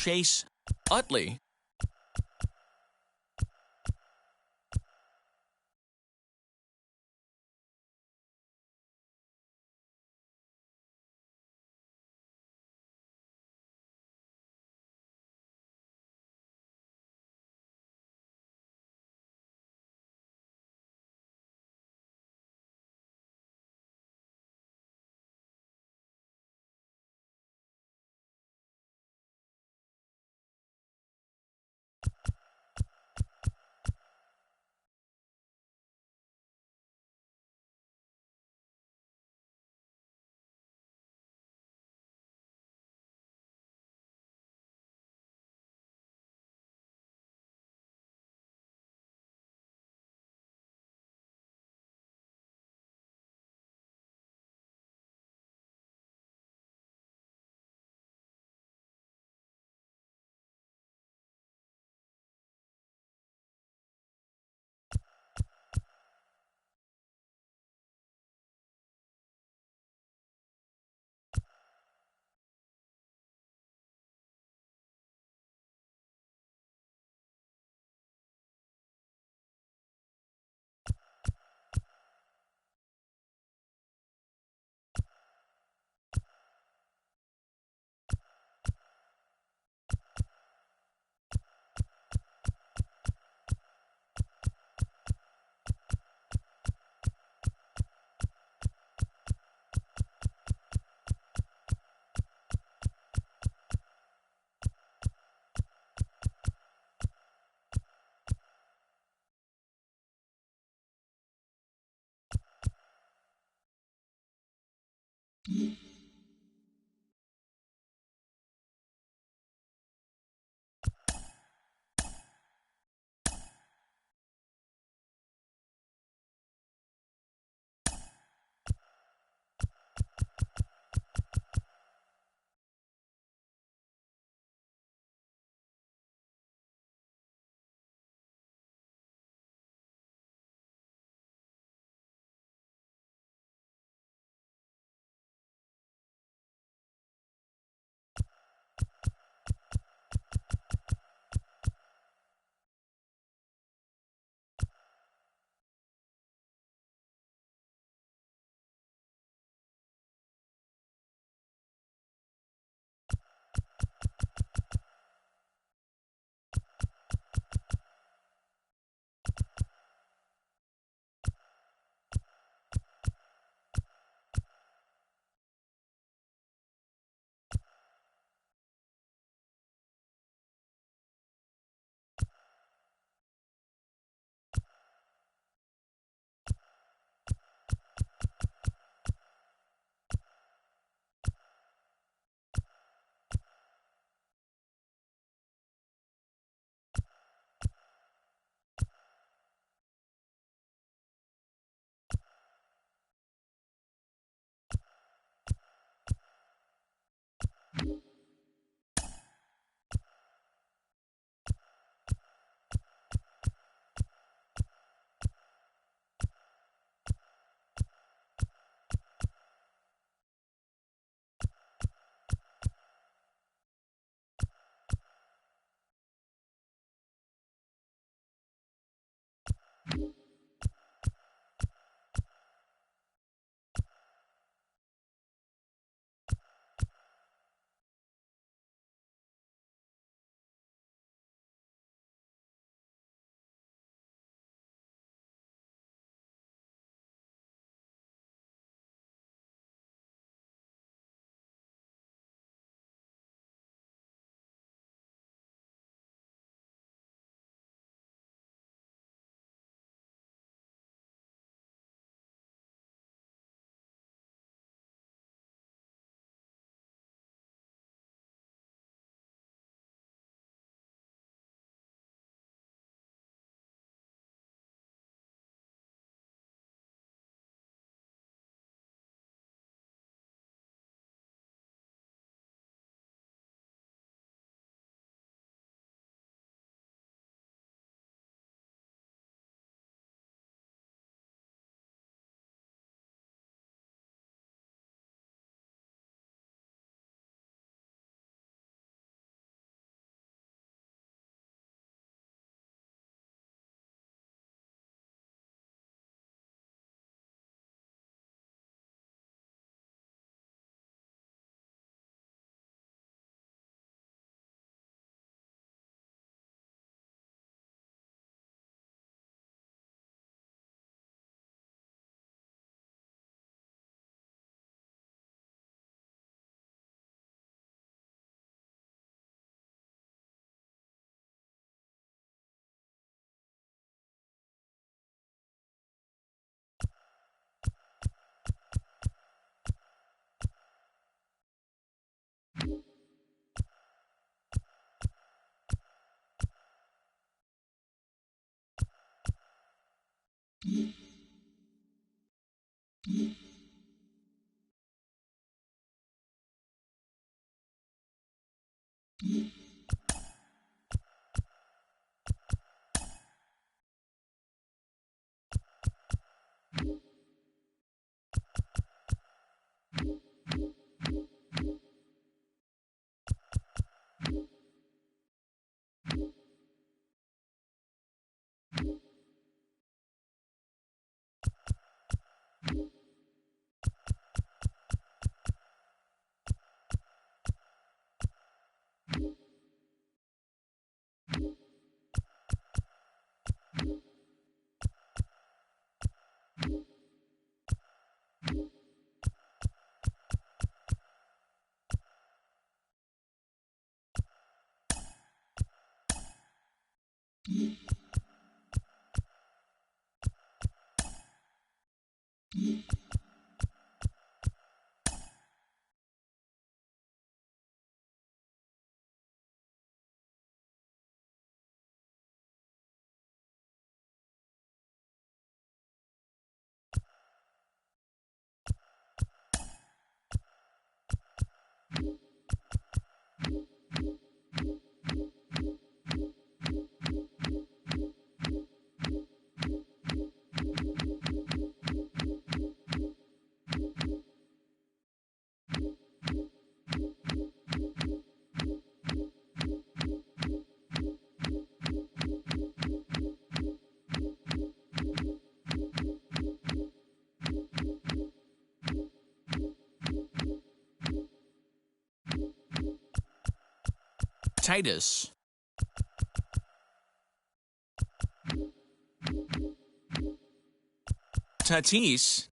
Chase Utley. Tatis. Tatis.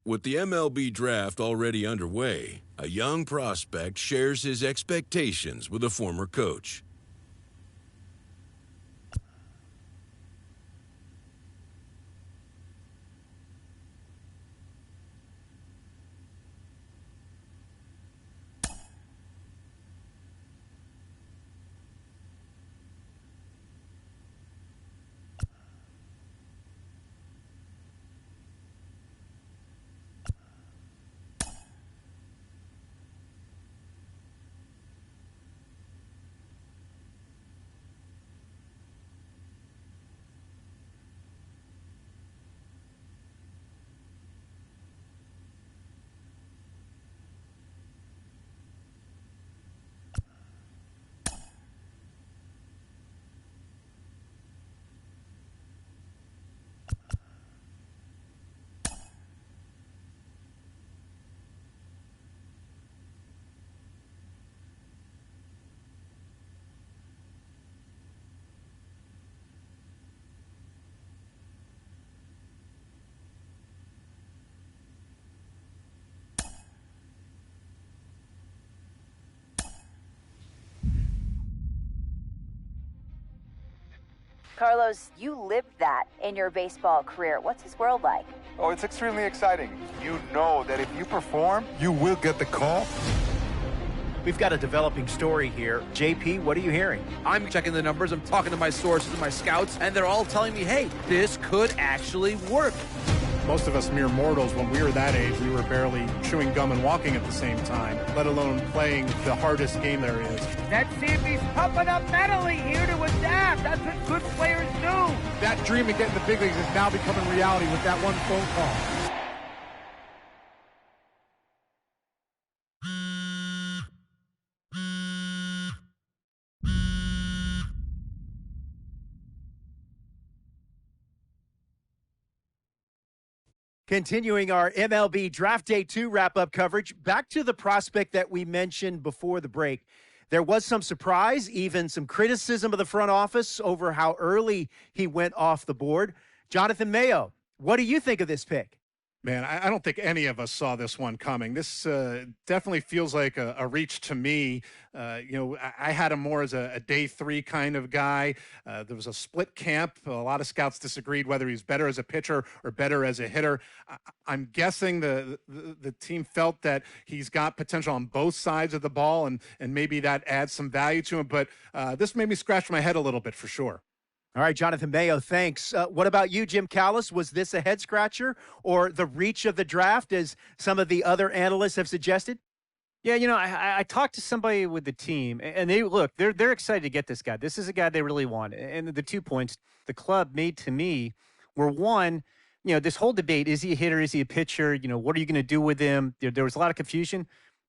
With the MLB draft already underway, a young prospect shares his expectations with a former coach. Carlos, you lived that in your baseball career. What's his world like? Oh, it's extremely exciting. You know that if you perform, you will get the call. We've got a developing story here. JP, what are you hearing? I'm checking the numbers. I'm talking to my sources and my scouts, and they're all telling me, hey, this could actually work. Most of us mere mortals, when we were that age, we were barely chewing gum and walking at the same time, let alone playing the hardest game there is. Let's see if he's pumping up mentally here to adapt. That's what good players do. That dream of getting the big leagues is now becoming reality with that one phone call. Continuing our MLB Draft Day 2 wrap-up coverage, back to the prospect that we mentioned before the break. There was some surprise, even some criticism of the front office over how early he went off the board. Jonathan Mayo, what do you think of this pick? Man, I don't think any of us saw this one coming. This definitely feels like a reach to me. I had him more as a day 3 kind of guy. There was a split camp. A lot of scouts disagreed whether he's better as a pitcher or better as a hitter. I'm guessing the team felt that he's got potential on both sides of the ball, and maybe that adds some value to him. But this made me scratch my head a little bit for sure. All right, Jonathan Mayo, thanks. What about you, Jim Callis? Was this a head-scratcher or the reach of the draft, as some of the other analysts have suggested? Yeah, I talked to somebody with the team, and they're excited to get this guy. This is a guy they really want. And the 2 points the club made to me were, one, this whole debate, is he a hitter, is he a pitcher? What are you going to do with him? There was a lot of confusion.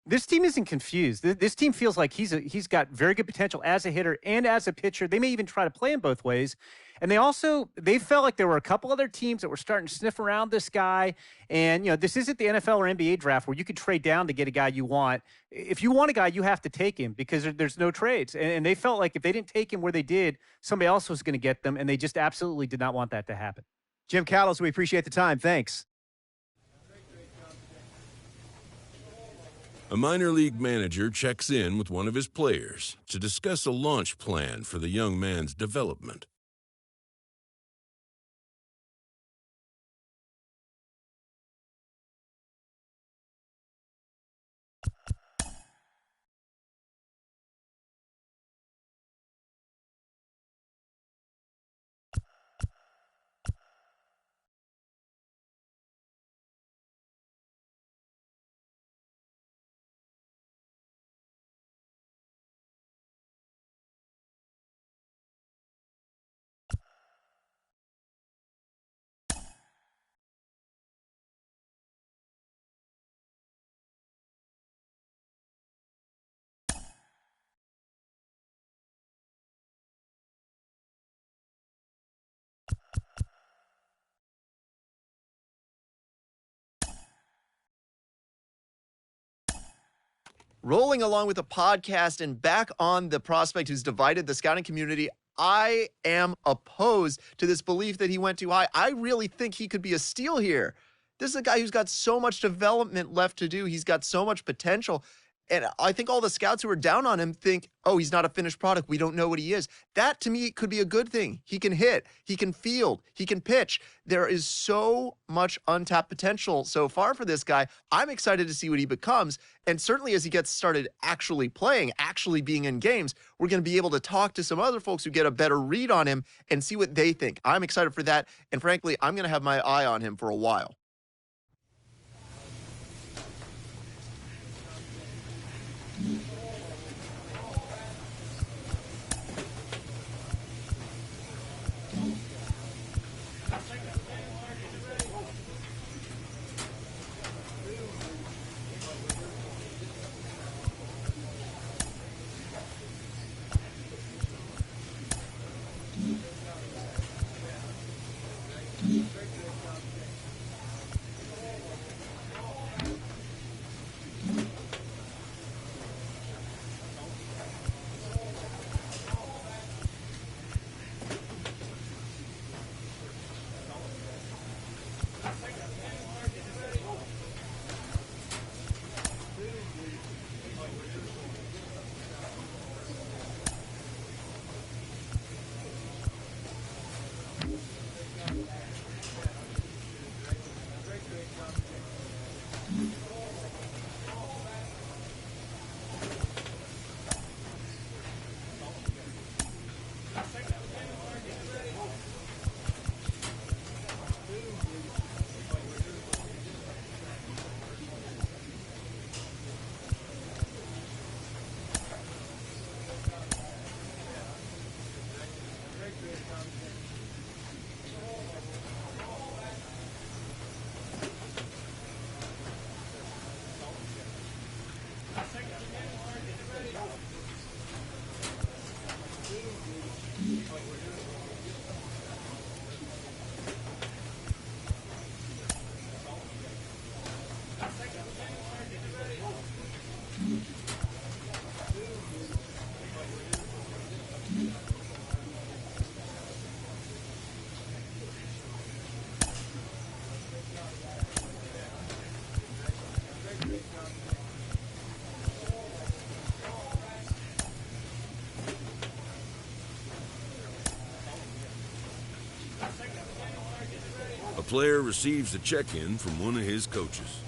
This team isn't confused. This team feels like he's got very good potential as a hitter and as a pitcher. They may even try to play him both ways. And they felt like there were a couple other teams that were starting to sniff around this guy. And, this isn't the NFL or NBA draft where you could trade down to get a guy you want. If you want a guy, you have to take him because there's no trades. And they felt like if they didn't take him where they did, somebody else was going to get them. And they just absolutely did not want that to happen. Jim Callis, we appreciate the time. Thanks. A minor league manager checks in with one of his players to discuss a launch plan for the young man's development. Rolling along with the podcast and back on the prospect who's divided the scouting community, I am opposed to this belief that he went too high. I really think he could be a steal here. This is a guy who's got so much development left to do. He's got so much potential. And I think all the scouts who are down on him think, oh, he's not a finished product. We don't know what he is. That, to me, could be a good thing. He can hit. He can field. He can pitch. There is so much untapped potential so far for this guy. I'm excited to see what he becomes. And certainly as he gets started actually playing, actually being in games, we're going to be able to talk to some other folks who get a better read on him and see what they think. I'm excited for that. And frankly, I'm going to have my eye on him for a while. A player receives a check-in from one of his coaches.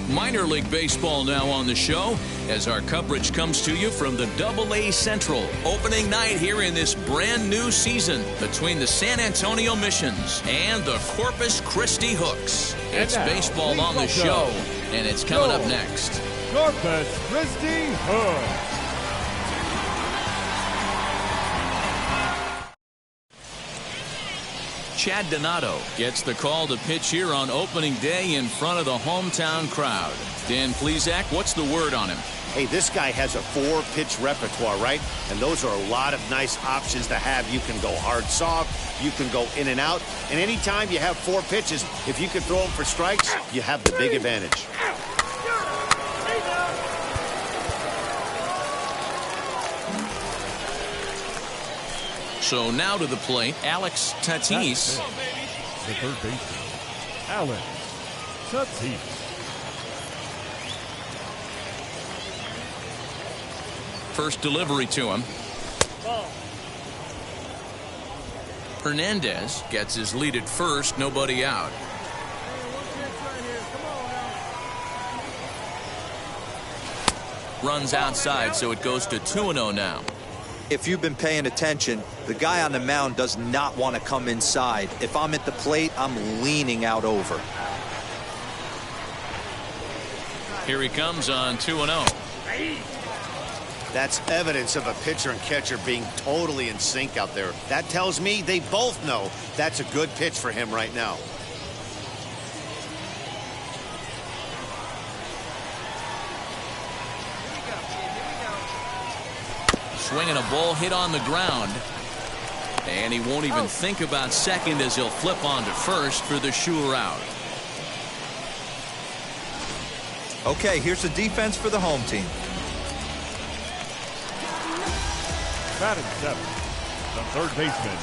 Minor League Baseball now on the show as our coverage comes to you from the AA Central opening night here in this brand new season between the San Antonio Missions and the Corpus Christi Hooks. It's baseball on the show, and it's coming up next. Corpus Christi Hooks. Chad Donato gets the call to pitch here on opening day in front of the hometown crowd. Dan Plesac, what's the word on him? Hey, this guy has a 4-pitch repertoire, right? And those are a lot of nice options to have. You can go hard, soft. You can go in and out. And anytime you have 4 pitches, if you can throw them for strikes, you have the big advantage. So now to the plate, Alex Tatis. The third baseman, Alex Tatis. First delivery to him. Hernandez gets his lead at first, nobody out. Runs outside, so it goes to 2-0 now. If you've been paying attention, the guy on the mound does not want to come inside. If I'm at the plate, I'm leaning out over. Here he comes on 2-0. That's evidence of a pitcher and catcher being totally in sync out there. That tells me they both know that's a good pitch for him right now. Swinging a ball hit on the ground. And he won't even think about second as he'll flip on to first for the sure out. Okay, here's the defense for the home team. Batten 7, the third baseman,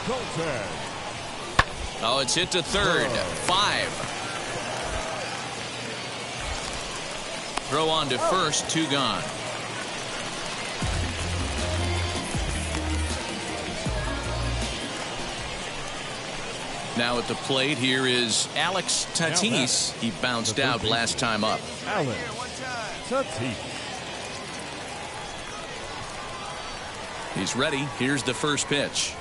Colton. Oh, it's hit to third. 5. Throw on to first, 2 gone. Now at the plate, here is Alex Tatis. He bounced out last time up. Alex Tatis. He's ready. Here's the first pitch.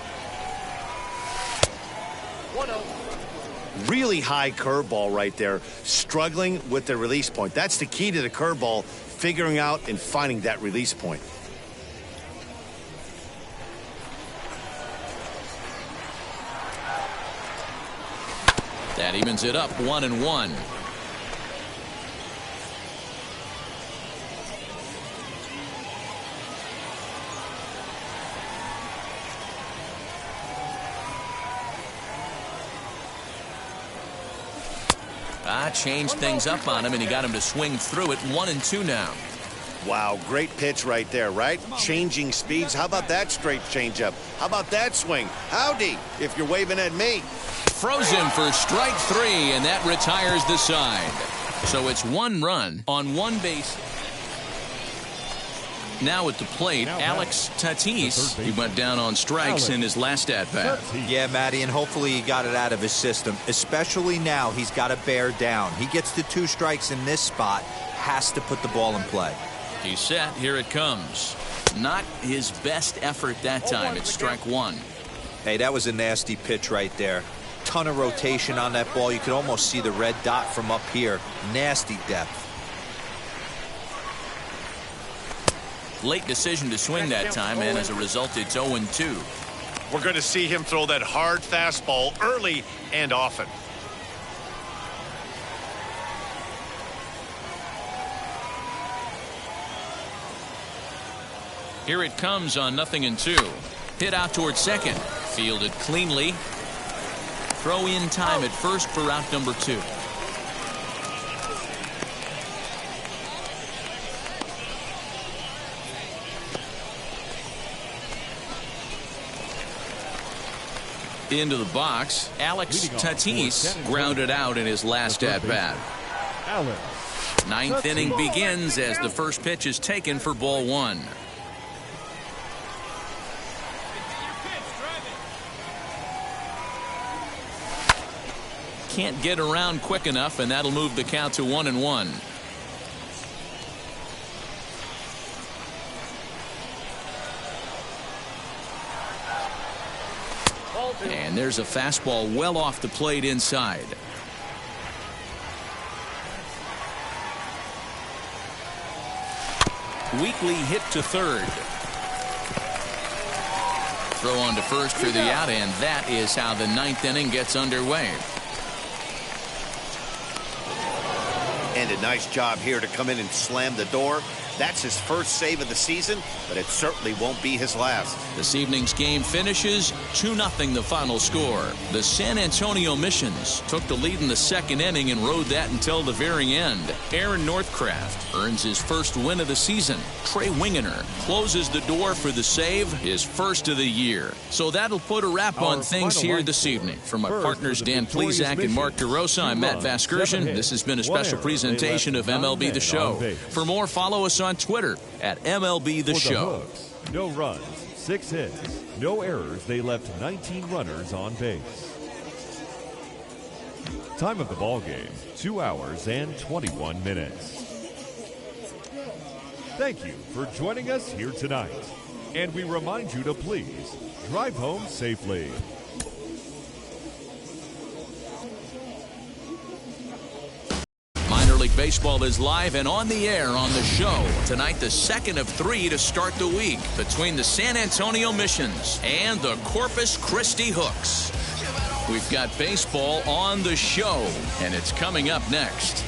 Really high curveball right there. Struggling with the release point. That's the key to the curveball, figuring out and finding that release point. That evens it up, 1-1. Changed things up on him, and he got him to swing through it. 1-2 now. Wow, great pitch right there, right? Changing speeds. How about that straight changeup? How about that swing? Howdy, if you're waving at me. Froze him for strike 3, and that retires the side. So it's 1 run on 1 base. Now at the plate, Alex Tatis. He went down on strikes in his last at-bat. Yeah, Matty, and hopefully he got it out of his system. Especially now, he's got to bear down. He gets the 2 strikes in this spot, has to put the ball in play. He's set. Here it comes. Not his best effort that time. It's strike 1. Hey, that was a nasty pitch right there. Ton of rotation on that ball. You could almost see the red dot from up here. Nasty depth. Late decision to swing that time, and as a result, it's 0-2. We're going to see him throw that hard fastball early and often. Here it comes on 0-2. Hit out towards second. Fielded cleanly. Throw in time at first for out number 2. Into the box, Alex Tatis grounded out in his last at-bat. 9th inning begins as the first pitch is taken for ball 1. Can't get around quick enough, and that'll move the count to 1-1. And there's a fastball well off the plate inside. Weakly hit to third. Throw on to first for the out, and that is how the 9th inning gets underway. And a nice job here to come in and slam the door. That's his first save of the season, but it certainly won't be his last. This evening's game finishes 2-0 the final score. The San Antonio Missions took the lead in the second inning and rode that until the very end. Aaron Northcraft earns his first win of the season. Trey Wingener closes the door for the save, his first of the year. So that'll put a wrap on things here this evening. From my partners Dan Plesac and Mark DeRosa, I'm Matt Vasgersian. This has been a special presentation of MLB The Show. For more, follow us on Twitter at MLB The Show. No runs, 6 hits, no errors. They left 19 runners on base. Time of the ball game, 2 hours and 21 minutes. Thank you for joining us here tonight. And we remind you to please drive home safely. League Baseball is live and on the air on the show. Tonight, the second of 3 to start the week between the San Antonio Missions and the Corpus Christi Hooks. We've got baseball on the show, and it's coming up next.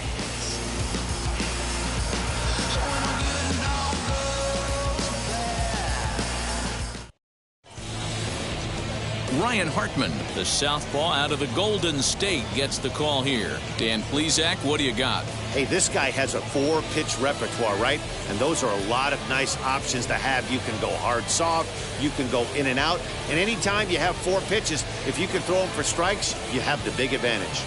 Ryan Hartman, the southpaw out of the Golden State, gets the call here. Dan Plesac, what do you got? Hey, this guy has a 4-pitch repertoire, right? And those are a lot of nice options to have. You can go hard, soft. You can go in and out. And anytime you have 4 pitches, if you can throw them for strikes, you have the big advantage.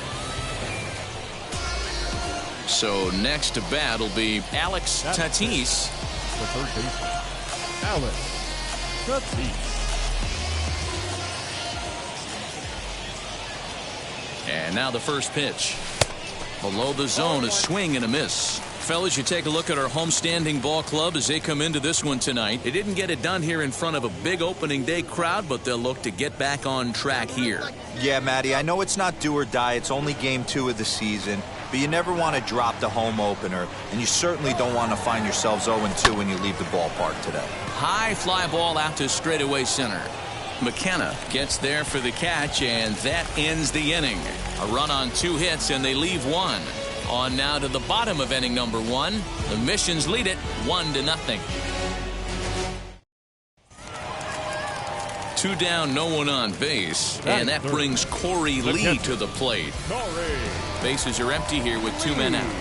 So next to bat will be Alex Tatis. The third baseman, Alex Tatis. And now the first pitch. Below the zone, a swing and a miss. Fellas, you take a look at our homestanding ball club as they come into this one tonight. They didn't get it done here in front of a big opening day crowd, but they'll look to get back on track here. Yeah, Matty, I know it's not do or die. It's only game 2 of the season, but you never want to drop the home opener, and you certainly don't want to find yourselves 0-2 when you leave the ballpark today. High fly ball out to straightaway center. Mckenna gets there for the catch, and that ends the inning. A run on 2 hits, and they leave 1. On now to the bottom of inning number 1. The Missions lead it 1-0. 2 down, no one on base, and that brings Corey Lee to the plate. Bases are empty here with 2 men out.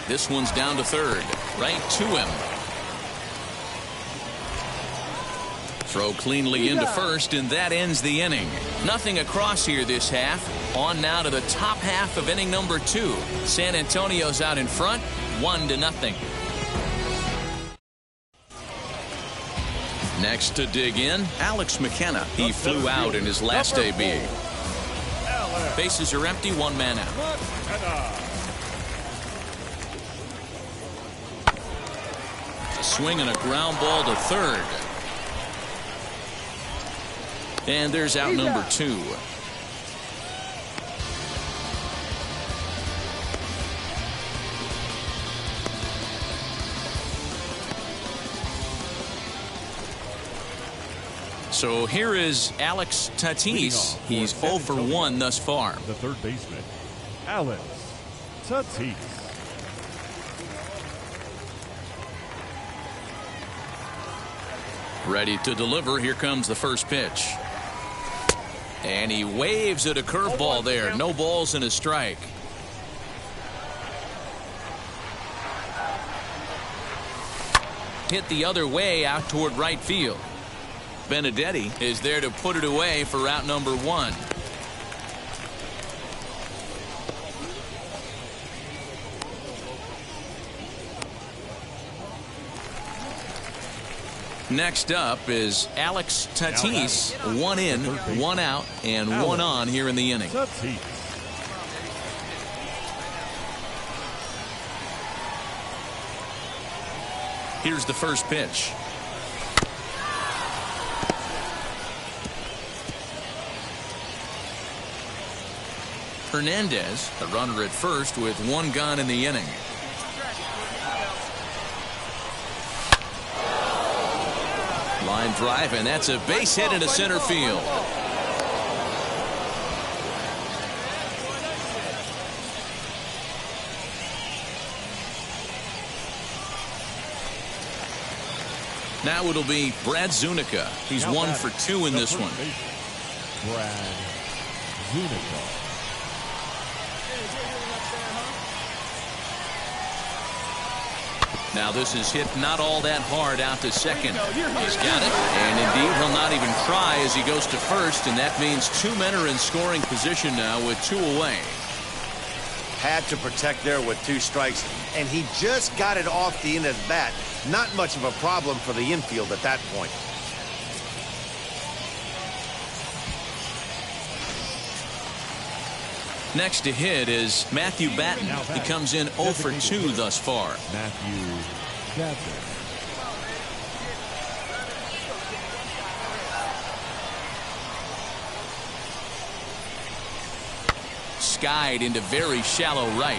This one's down to third, right to him. Throw cleanly into first, and that ends the inning. Nothing across here this half. On now to the top half of inning number 2. San Antonio's out in front, 1-0. Next to dig in, Alex Mckenna. He flew out in his last AB. Bases are empty, 1 man out. A swing and a ground ball to third. And there's out number 2. So here is Alex Tatis. He's 0 for 1 thus far. The third baseman, Alex Tatis. Ready to deliver. Here comes the first pitch. And he waves at a curveball there. No balls and a strike. Hit the other way out toward right field. Benedetti is there to put it away for out number 1. Next up is Alex Tatis. 1 in, 1 out, and 1 on here in the inning. Here's the first pitch. Hernandez, the runner at first with 1 gone in the inning. Line drive, and that's a base hit into center field. Now it'll be Brad Zunica. He's 1 for 2 in this one. Brad Zunica. Now this is hit not all that hard out to second. He's got it, and indeed he'll not even try as he goes to first, and that means 2 men are in scoring position now with 2 away. Had to protect there with 2 strikes, and he just got it off the end of the bat. Not much of a problem for the infield at that point. Next to hit is Matthew Batten. He comes in 0 for 2 thus far. Matthew Batten. Skied into very shallow right.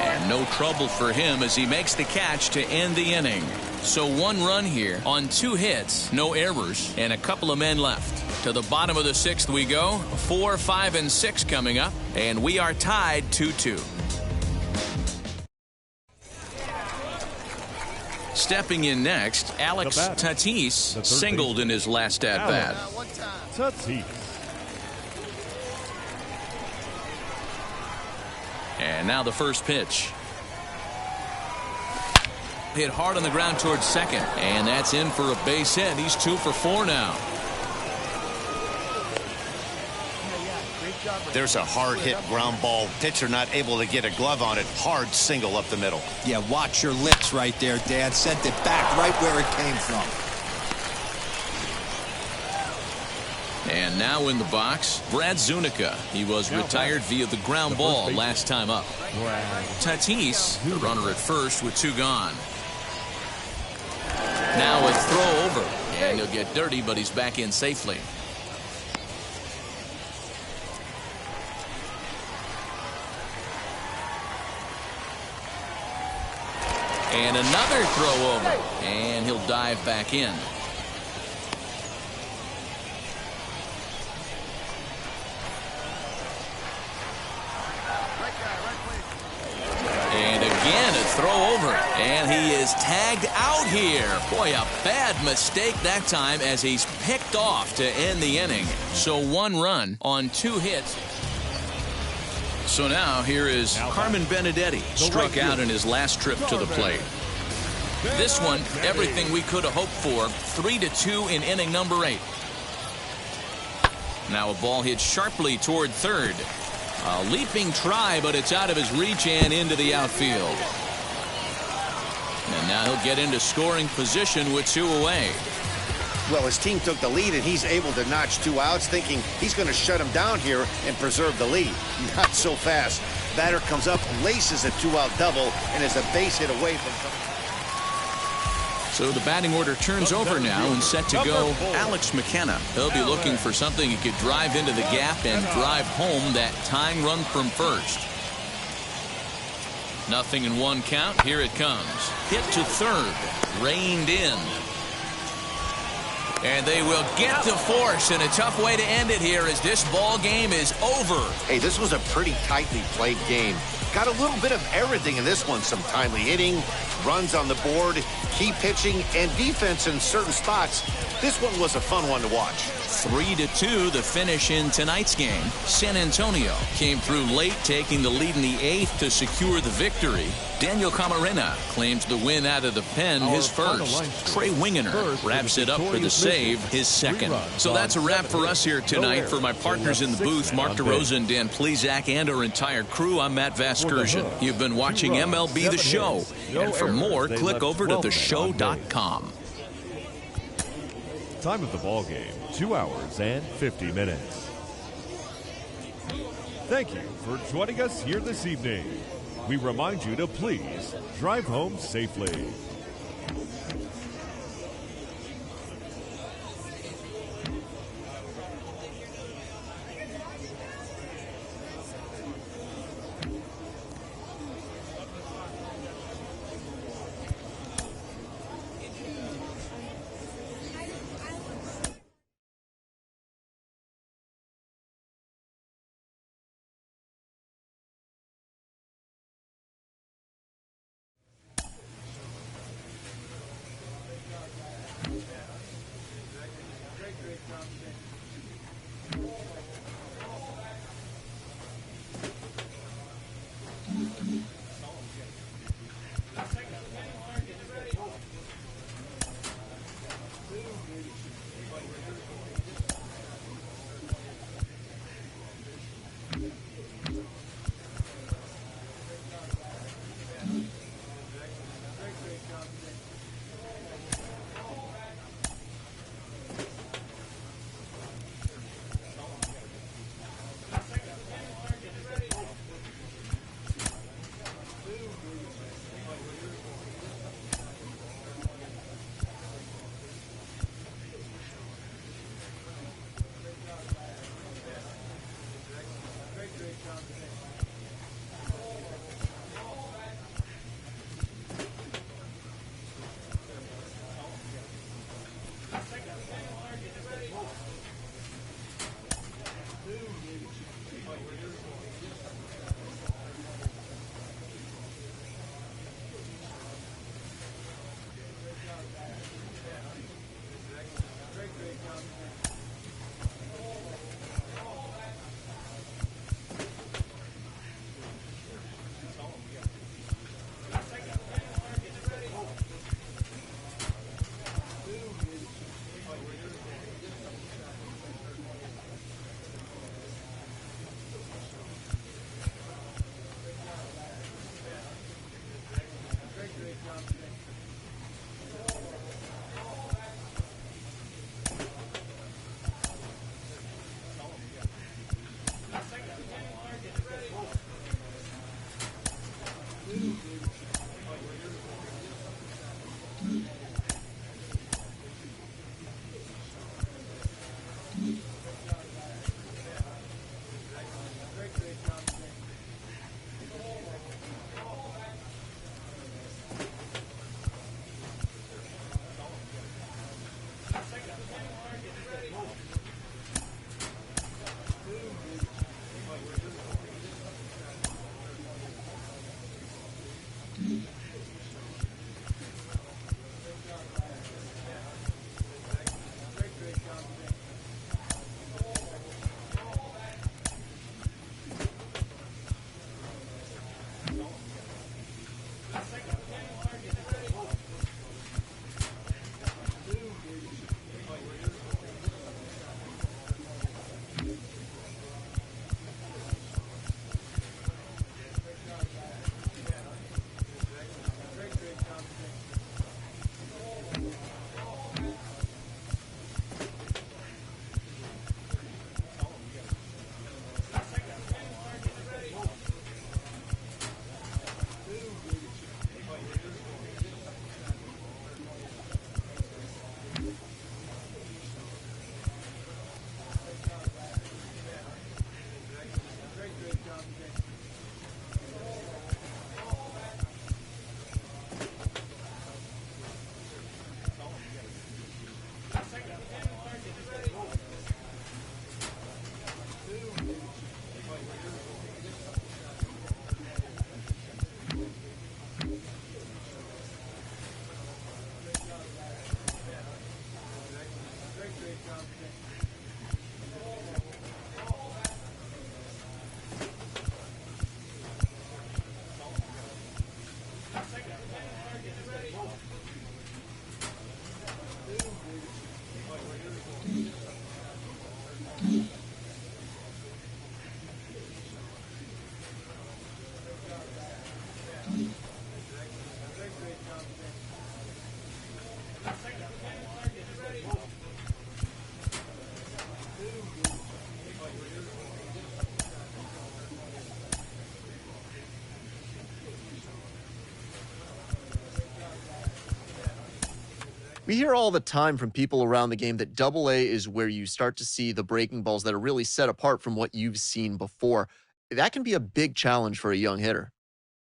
And no trouble for him as he makes the catch to end the inning. So 1 run here on 2 hits, no errors, and a couple of men left. To the bottom of the 6th we go. 4, 5, and 6 coming up, and we are tied 2-2. Stepping in next, Alex Tatis singled in his last at-bat. Tatis. And now the first pitch. Hit hard on the ground towards second, and that's in for a base hit. He's 2 for 4 now. There's a hard hit ground ball. Pitcher not able to get a glove on it. Hard single up the middle. Yeah, watch your lips right there, Dad. Sent it back right where it came from. And now in the box, Brad Zunica. He was retired via the ground ball last time up. Tatis, the runner at first with 2 gone. Now a throw over, and he'll get dirty, but he's back in safely. And another throw over, and he'll dive back in. And again a throw over, and he is tagged out here. Boy, a bad mistake that time as he's picked off to end the inning. So 1 run on 2 hits. So now here is Carmen Benedetti, struck out in his last trip to the plate. This one, everything we could have hoped for. 3-2 in inning number 8. Now a ball hit sharply toward third. A leaping try, but it's out of his reach and into the outfield. And now he'll get into scoring position with 2 away. Well, his team took the lead, and he's able to notch 2 outs, thinking he's going to shut him down here and preserve the lead. Not so fast. Batter comes up, laces a 2-out double, and is a base hit away from... So the batting order turns over now, and set to go Alex McKenna. He'll be looking for something he could drive into the gap and drive home that tying run from first. 0-1 count. Here it comes. Hit to third. Reined in. And they will get the force, and a tough way to end it here as this ball game is over. Hey, this was a pretty tightly played game. Got a little bit of everything in this one. Some timely hitting, runs on the board, key pitching, and defense in certain spots. This one was a fun one to watch. 3-2 the finish in tonight's game. San Antonio came through late, taking the lead in the 8th to secure the victory. Daniel Camarena claims the win out of the pen, his first. Trey Wingener wraps it up for the save, his second. So that's a wrap for us here tonight. For my partners in the booth, Mark DeRosa and Dan Plesac, and our entire crew, I'm Matt Vasgersian. You've been watching MLB The Show. And for more, click over to theshow.com. Time of the ball game, 2 hours and 50 minutes. Thank you for joining us here this evening. We remind you to please drive home safely. We hear all the time from people around the game that Double-A is where you start to see the breaking balls that are really set apart from what you've seen before. That can be a big challenge for a young hitter.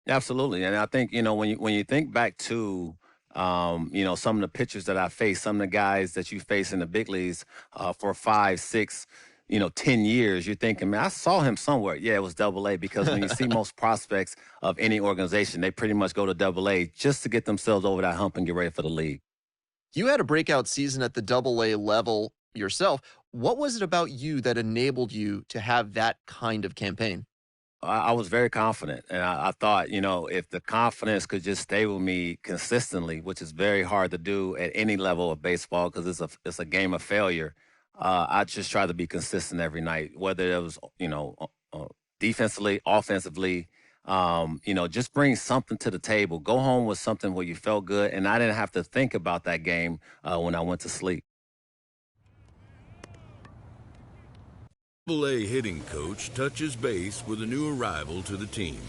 Absolutely. And I think, when you think back to, some of the pitchers that I faced, some of the guys that you face in the big leagues for 5, 6, 10 years, you're thinking, man, I saw him somewhere. Yeah, it was Double-A, because when you see most prospects of any organization, they pretty much go to Double-A just to get themselves over that hump and get ready for the league. You had a breakout season at the Double-A level yourself. What was it about you that enabled you to have that kind of campaign? I was very confident, and I thought, if the confidence could just stay with me consistently, which is very hard to do at any level of baseball because it's a game of failure, I just try to be consistent every night, whether it was, defensively, offensively, just bring something to the table. Go home with something where you felt good, and I didn't have to think about that game when I went to sleep. Double-A hitting coach touches base with a new arrival to the team.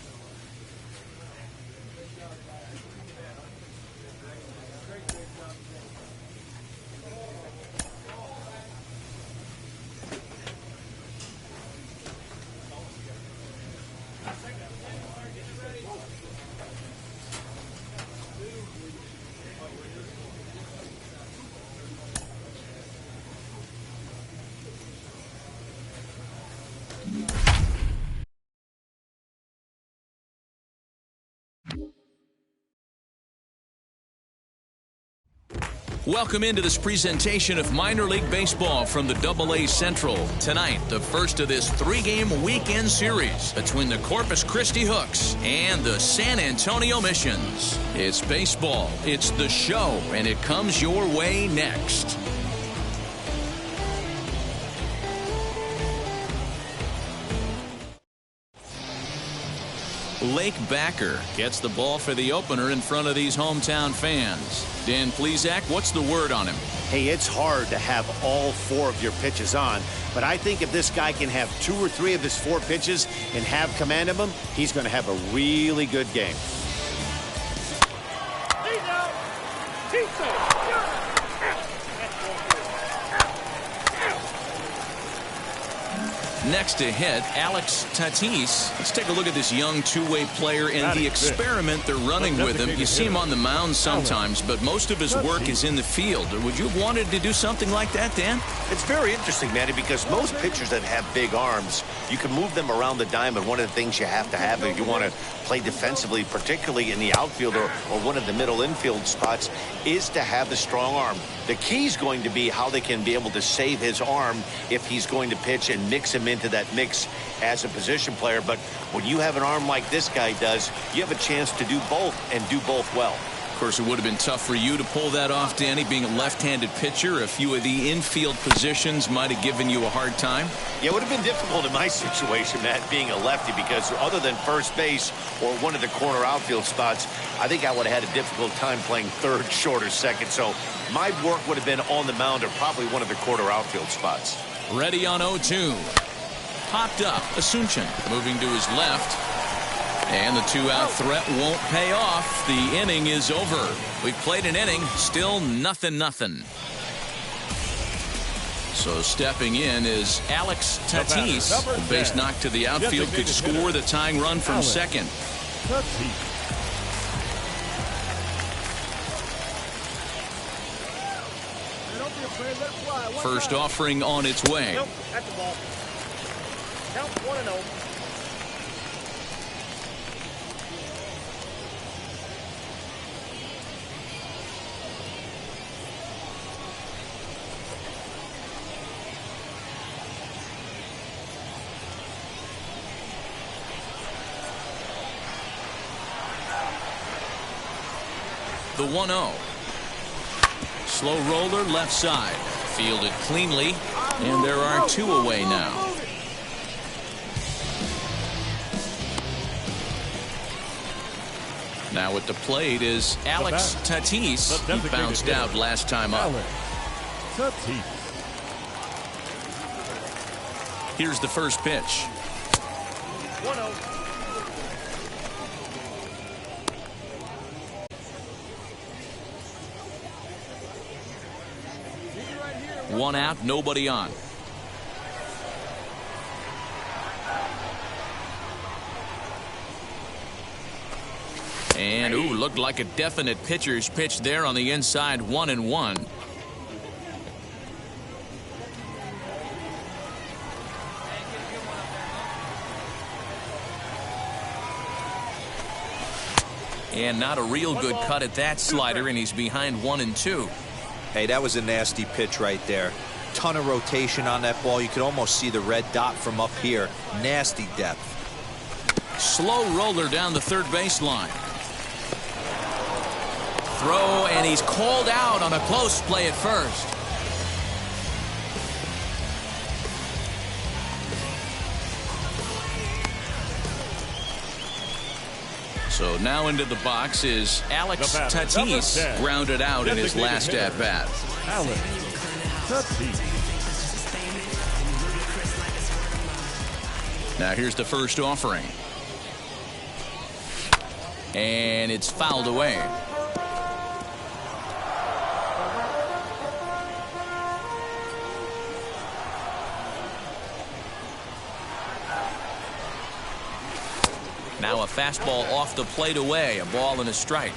Welcome into this presentation of minor league baseball from the AA Central. Tonight, the first of this 3-game weekend series between the Corpus Christi Hooks and the San Antonio Missions. It's baseball, it's the show, and it comes your way next. Lake Backer gets the ball for the opener in front of these hometown fans. Dan Plesac, what's the word on him? Hey, it's hard to have all 4 of your pitches on, but I think if this guy can have 2 or 3 of his 4 pitches and have command of them, he's going to have a really good game. Next to hit, Alex Tatis. Let's take a look at this young two-way player and the experiment they're running with him. You see him on the mound sometimes, but most of his work is in the field. Would you have wanted to do something like that, Dan? It's very interesting, Manny, because most pitchers that have big arms, you can move them around the diamond. One of the things you have to have if you want to play defensively, particularly in the outfield or one of the middle infield spots, is to have the strong arm. The key is going to be how they can be able to save his arm if he's going to pitch and mix him into that mix as a position player. But when you have an arm like this guy does, you have a chance to do both and do both well. Of course, it would have been tough for you to pull that off, Danny, being a left-handed pitcher. A few of the infield positions might have given you a hard time. Yeah, it would have been difficult in my situation, Matt, being a lefty, because other than first base or one of the corner outfield spots, I think I would have had a difficult time playing third, short, or second. So my work would have been on the mound or probably one of the corner outfield spots. Ready on 0-2. Popped up. Asuncion moving to his left. And the 2-out threat won't pay off. The inning is over. We've played an inning, still 0-0. So stepping in is Alex Tatis. A base knock to the outfield could score the tying run from second. First offering on its way. Nope, that's the ball. Count 1-0. The 1-0. Slow roller left side. Fielded cleanly. And there are 2 away now. Now at the plate is Alex Tatis. He bounced out last time up. Here's the first pitch. 1-0. One out, nobody on. And, looked like a definite pitcher's pitch there on the inside, 1-1. And not a real good cut at that slider, and he's behind 1-2. Hey, that was a nasty pitch right there. Ton of rotation on that ball. You could almost see the red dot from up here. Nasty depth. Slow roller down the third baseline. Throw, and he's called out on a close play at first. So now into the box is Alex Tatis, grounded out in his last at-bat. Alex Tatis. Now here's the first offering. And it's fouled away. Now a fastball off the plate away, a ball and a strike.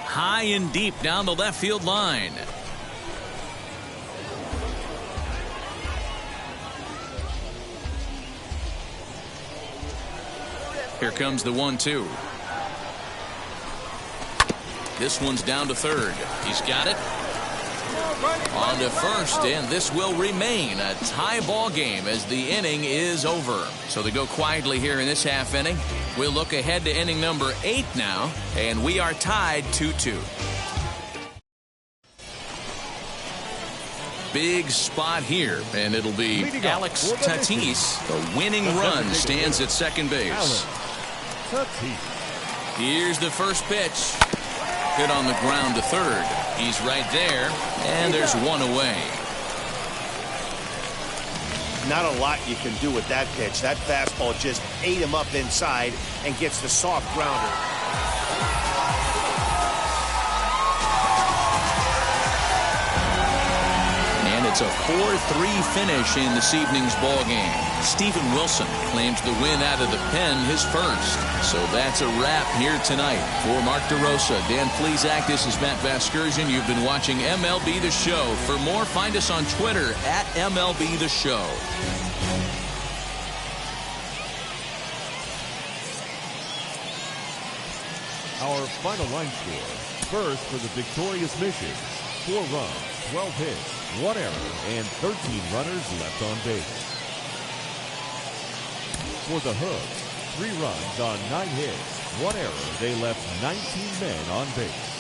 High and deep down the left field line. Here comes the 1-2. This one's down to third. He's got it. On to first, and this will remain a tie ball game as the inning is over. So they go quietly here in this half inning. We'll look ahead to inning number 8 now, and we are tied 2-2. Big spot here, and it'll be Alex Tatis. The winning run stands at second base. Here's the first pitch. Hit on the ground to third. He's right there, and there's one away. Not a lot you can do with that pitch. That fastball just ate him up inside and gets the soft grounder. And it's a 4-3 finish in this evening's ball game. Steven Wilson claims the win out of the pen, his first. So that's a wrap here tonight. For Mark DeRosa, Dan Plesac, this is Matt Vasgersian. You've been watching MLB The Show. For more, find us on Twitter at MLB The Show. Our final line score. First for the victorious Mission. 4 runs, 12 hits, 1 error, and 13 runners left on base. For the Hooks, 3 runs on 9 hits, 1 error. They left 19 men on base.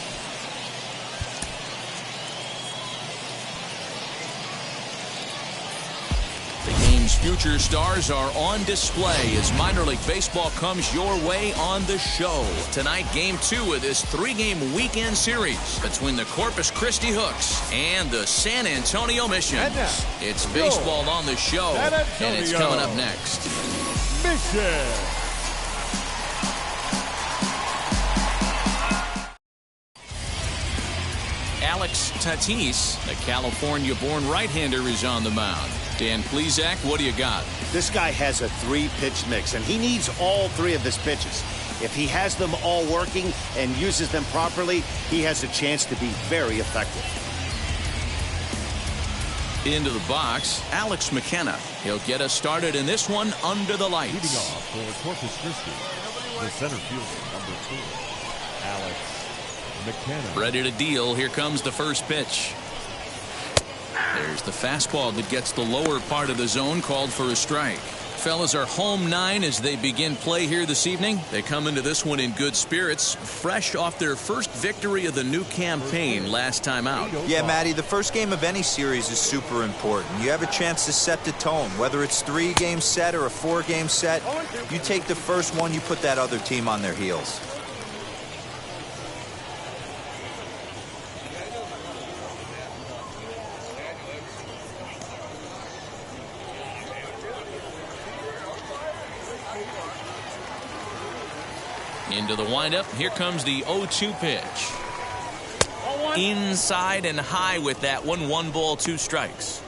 The game's future stars are on display as minor league baseball comes your way on the show. Tonight, game 2 of this 3-game weekend series between the Corpus Christi Hooks and the San Antonio Missions. It's baseball on the show, and it's coming up next. Mission. Alex Tatis, the California-born right-hander, is on the mound. Dan Plesac, what do you got? This guy has a 3-pitch mix, and he needs all 3 of his pitches. If he has them all working and uses them properly, he has a chance to be very effective. Into the box, Alex McKenna. He'll get us started in this one under the lights. Leading off for Corpus Christi, the center fielder, number 4, Alex McKenna. Ready to deal. Here comes the first pitch. There's the fastball that gets the lower part of the zone, called for a strike. Fellas are home 9 as they begin play here this evening. They come into this one in good spirits, fresh off their first victory of the new campaign last time out. Yeah, Matty, the first game of any series is super important. You have a chance to set the tone, whether it's 3-game set or a 4-game set. You take the first one, you put that other team on their heels. Into the windup. Here comes the 0-2 pitch. Inside and high with that one. 1 ball, 2 strikes.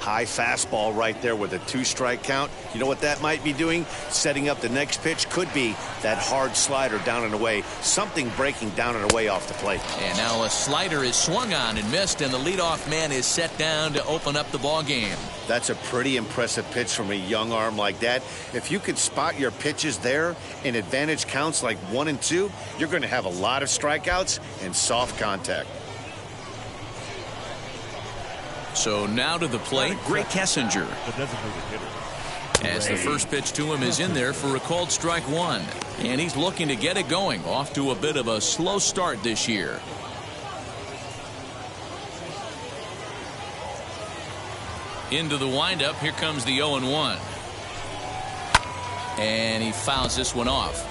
High fastball right there with a 2-strike count. You know what that might be doing? Setting up the next pitch. Could be that hard slider down and away. Something breaking down and away off the plate. And now a slider is swung on and missed, and the leadoff man is set down to open up the ball game. That's a pretty impressive pitch from a young arm like that. If you could spot your pitches there in advantage counts like 1 and 2, you're going to have a lot of strikeouts and soft contact. So now to the plate, Greg Kessinger. As the first pitch to him is in there for a called strike 1. And he's looking to get it going. Off to a bit of a slow start this year. Into the windup. Here comes the 0-1. And he fouls this one off.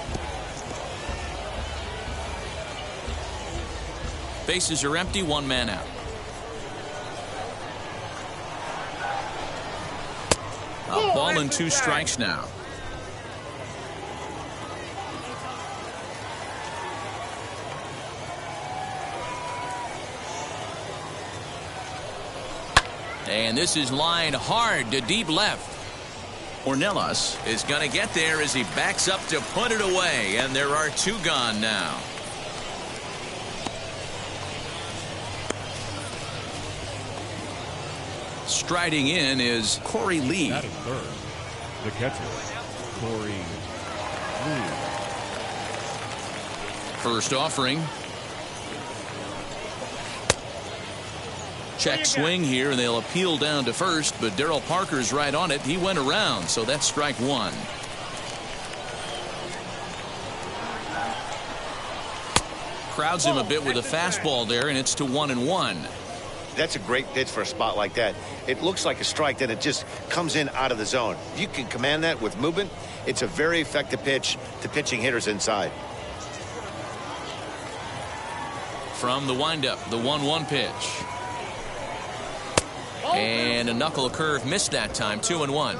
Bases are empty. 1 man out. A ball and 2 strikes now. And this is lined hard to deep left. Ornelas is going to get there as he backs up to put it away. And there are 2 gone now. Striding in is Corey Lee. Batting third, the catcher, Corey First offering. Check swing here, and they'll appeal down to first, but Darryl Parker's right on it. He went around, so that's strike one. Crowds him a bit with a fastball there, and it's to 1-1. That's a great pitch for a spot like that. It looks like a strike, then it just comes in out of the zone. If you can command that with movement, it's a very effective pitch to pitching hitters inside. From the windup, the 1-1 pitch. And a knuckle curve missed that time, 2-1.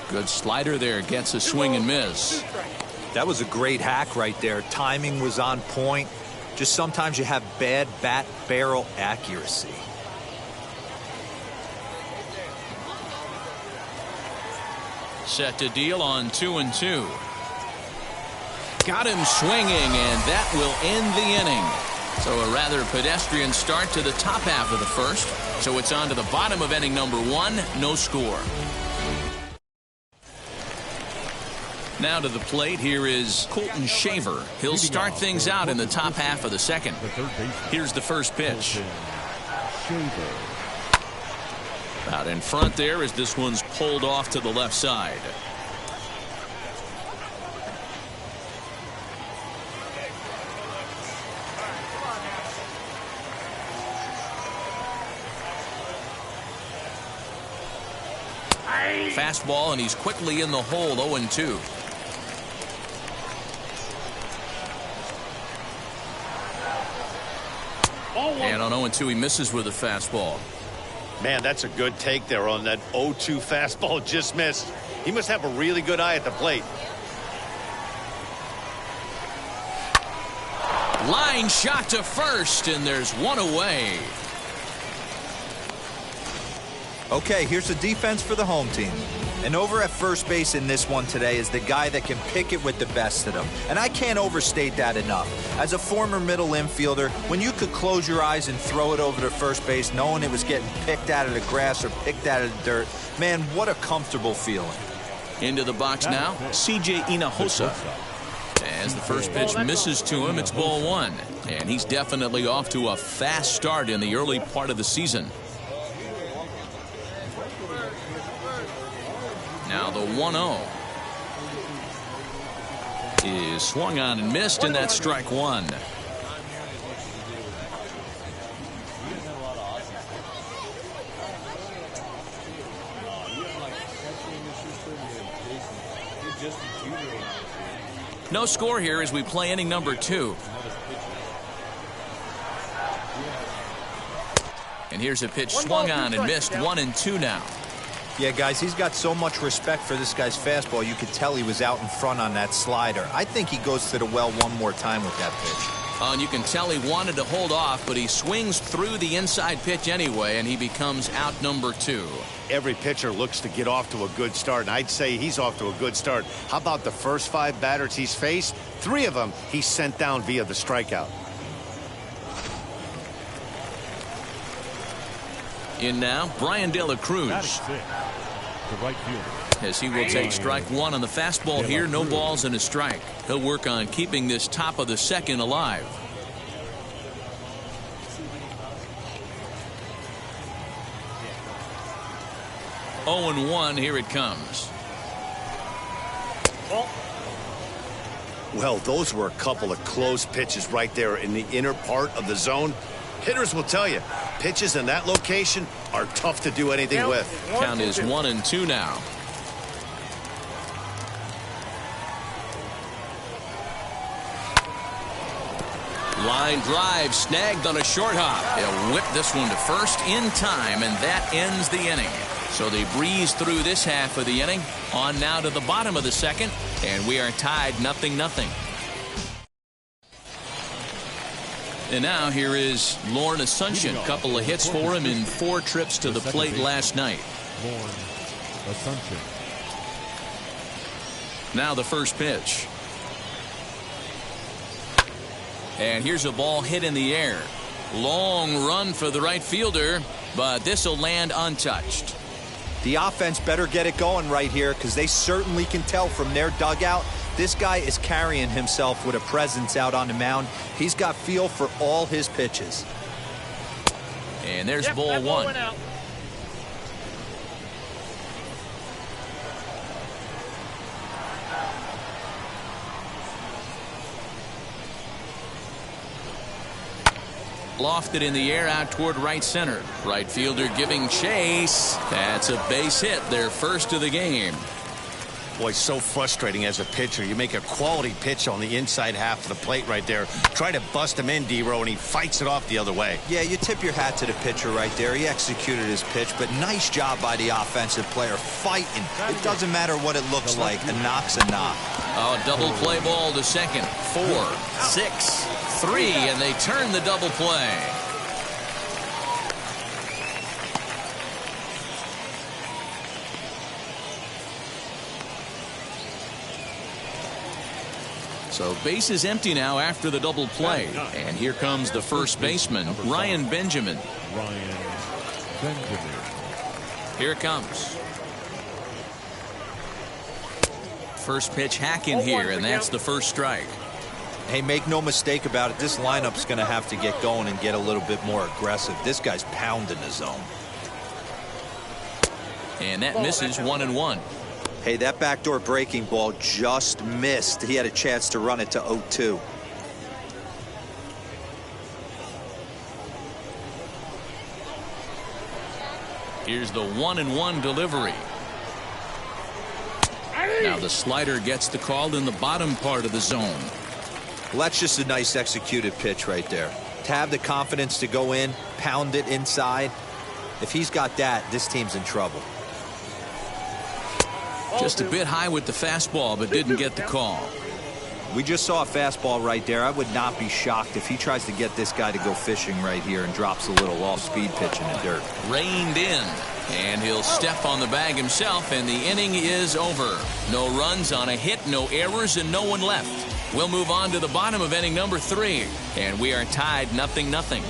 Good slider there, gets a swing and miss. That was a great hack right there. Timing was on point. Just sometimes you have bad bat barrel accuracy. Set to deal on 2-2. Got him swinging, and that will end the inning. So a rather pedestrian start to the top half of the first. So it's on to the bottom of inning number 1, no score. Now to the plate, here is Colton Shaver. He'll start things out in the top half of the second. Here's the first pitch. Out in front there as this one's pulled off to the left side. Fastball, and he's quickly in the hole, 0-2. And on 0-2, he misses with a fastball. Man, that's a good take there on that 0-2 fastball just missed. He must have a really good eye at the plate. Line shot to first, and there's one away. Okay, here's the defense for the home team. And over at first base in this one today is the guy that can pick it with the best of them. And I can't overstate that enough. As a former middle infielder, when you could close your eyes and throw it over to first base knowing it was getting picked out of the grass or picked out of the dirt, man, what a comfortable feeling. Into the box now, C.J. Hinojosa. As the first pitch misses to him, it's ball 1. And he's definitely off to a fast start in the early part of the season. Now the 1-0 is swung on and missed, and that's strike 1. No score here as we play inning number 2. And here's a pitch swung on and missed, 1-2 now. Yeah, guys, he's got so much respect for this guy's fastball. You could tell he was out in front on that slider. I think he goes to the well one more time with that pitch. And you can tell he wanted to hold off, but he swings through the inside pitch anyway, and he becomes out number 2. Every pitcher looks to get off to a good start, and I'd say he's off to a good start. How about the first 5 batters he's faced? 3 of them he sent down via the strikeout. In now, Brian De La Cruz. As he will take strike 1 on the fastball here, no balls and a strike. He'll work on keeping this top of the second alive. Oh, 0-1, here it comes. Well, those were a couple of close pitches right there in the inner part of the zone. Hitters will tell you, pitches in that location are tough to do anything with. Count is 1-2 now. Line drive snagged on a short hop. He'll whip this one to first in time, and that ends the inning. So they breeze through this half of the inning. On now to the bottom of the second, and we are tied 0-0. And now here is Lorne Asuncion. A couple of hits for him in 4 trips to the plate last night. Lorne Asuncion. Now the first pitch. And here's a ball hit in the air. Long run for the right fielder. but this will land untouched. The offense better get it going right here because they certainly can tell from their dugout this guy is carrying himself with a presence out on the mound. He's got feel for all his pitches. And there's ball one. Lofted in the air out toward right center. Right fielder giving chase. That's a base hit, their first of the game. Boy, so frustrating as a pitcher. You make a quality pitch on the inside half of the plate right there. Try to bust him in, D-Row, and he fights it off the other way. Yeah, you tip your hat to the pitcher right there. He executed his pitch, but nice job by the offensive player fighting. It doesn't matter what it looks like. A knock's a knock. Oh, double play ball to second. 4, 6, 3, and they turn the double play. So base is empty now after the double play. And here comes the first baseman, Ryan Benjamin. Here it comes. First pitch hack in here, and that's the first strike. Hey, make no mistake about it. This lineup's going to have to get going and get a little bit more aggressive. This guy's pounding the zone. And that misses 1-1. Hey, that backdoor breaking ball just missed. He had a chance to run it to 0-2. Here's the 1-1 delivery. Now the slider gets the call in the bottom part of the zone. Well, that's just a nice executed pitch right there. To have the confidence to go in, pound it inside. If he's got that, this team's in trouble. Just a bit high with the fastball, but didn't get the call. We just saw a fastball right there. I would not be shocked if he tries to get this guy to go fishing right here and drops a little off-speed pitch in the dirt. Reined in, and he'll step on the bag himself, and the inning is over. No runs on a hit, no errors, and no one left. We'll move on to the bottom of inning number 3, and we are tied 0-0.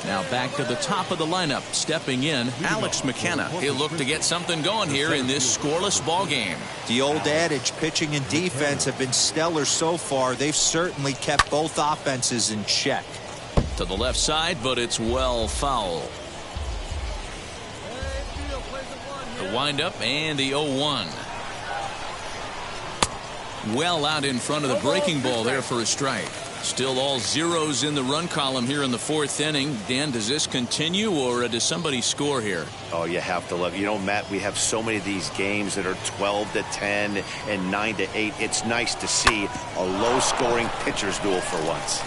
Now back to the top of the lineup, stepping in, Alex McKenna. He'll look to get something going here in this scoreless ball game. The old adage, pitching and defense have been stellar so far. They've certainly kept both offenses in check. To the left side, but it's well foul. The windup and the 0-1. Well out in front of the breaking ball there for a strike. Still all zeros in the run column here in the 4th inning. Dan, does this continue, or does somebody score here? Oh, you have to love. You know, Matt, we have so many of these games that are 12-10 and 9-8. It's nice to see a low-scoring pitcher's duel for once.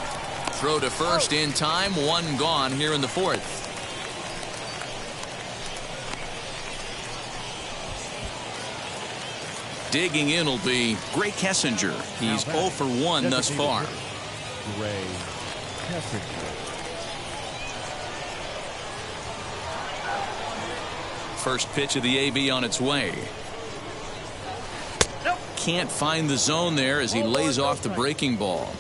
Throw to first in time. 1 gone here in the 4th. Digging in will be Gray Kessinger. He's 0 for 1 thus far. Gray Kessinger. First pitch of the AB on its way. Can't find the zone there as he lays off the breaking ball.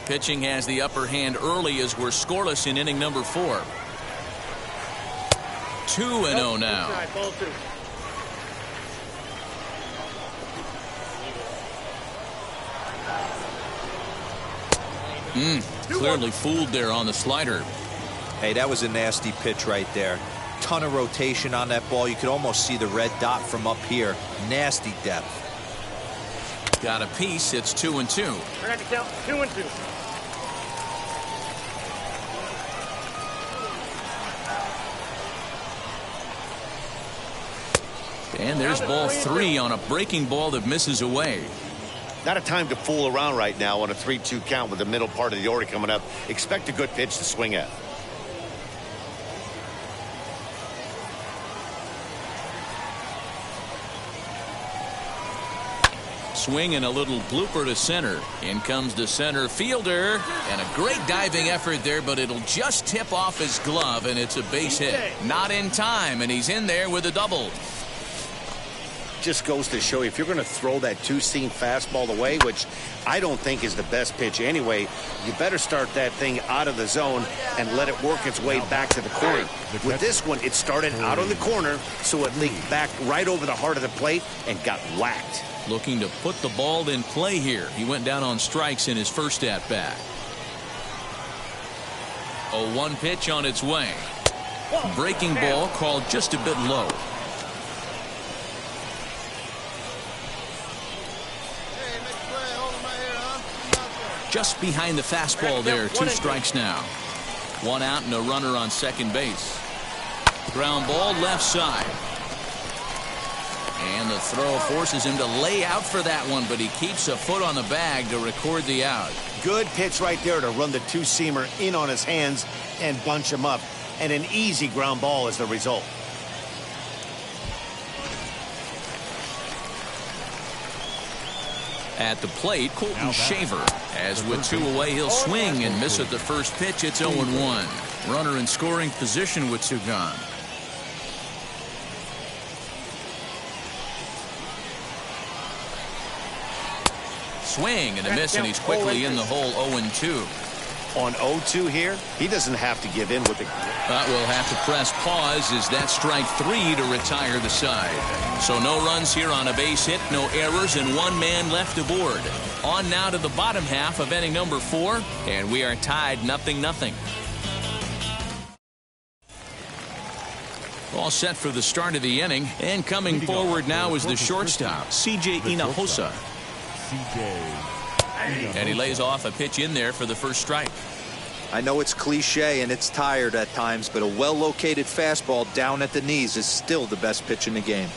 Pitching has the upper hand early as we're scoreless in inning number 4. 2-0 now. Clearly fooled there on the slider. Hey, that was a nasty pitch right there. Ton of rotation on that ball. You could almost see the red dot from up here. Nasty depth. Got a piece. It's 2-2. We're going to count 2-2. And there's ball 3 on a breaking ball that misses away. Not a time to fool around right now on a 3-2 count with the middle part of the order coming up. Expect a good pitch to swing at. Swing and a little blooper to center. In comes the center fielder, and a great diving effort there, but it'll just tip off his glove, and it's a base hit. Not in time, and he's in there with a double. just goes to show you, if you're going to throw that two-seam fastball away, which I don't think is the best pitch anyway, you better start that thing out of the zone and let it work its way back to the corner. With this one, it started out of the corner, so it leaked back right over the heart of the plate and got whacked. Looking to put the ball in play here. He went down on strikes in his first at-bat. 0-1 pitch on its way. Breaking ball called just a bit low. Just behind the fastball there. 2 strikes now. 1 out and a runner on second base. Ground ball left side. And the throw forces him to lay out for that one, but he keeps a foot on the bag to record the out. Good pitch right there to run the two-seamer in on his hands and bunch him up. And an easy ground ball is the result. At the plate, Colton Shaver. As with 2 away, he'll swing and miss at the first pitch. It's 0-1. Runner in scoring position with 2 gone. Swing and a miss, and he's quickly in the hole. 0-2. On 0-2 here, he doesn't have to give in with the... But we'll have to press pause as that strike 3 to retire the side. So no runs here on a base hit, no errors, and 1 man left aboard. On now to the bottom half of inning number 4, and we are tied 0-0. All set for the start of the inning, and coming forward now is the shortstop, C.J. Hinojosa. And he lays off a pitch in there for the first strike. I know it's cliche and it's tired at times, but a well-located fastball down at the knees is still the best pitch in the game.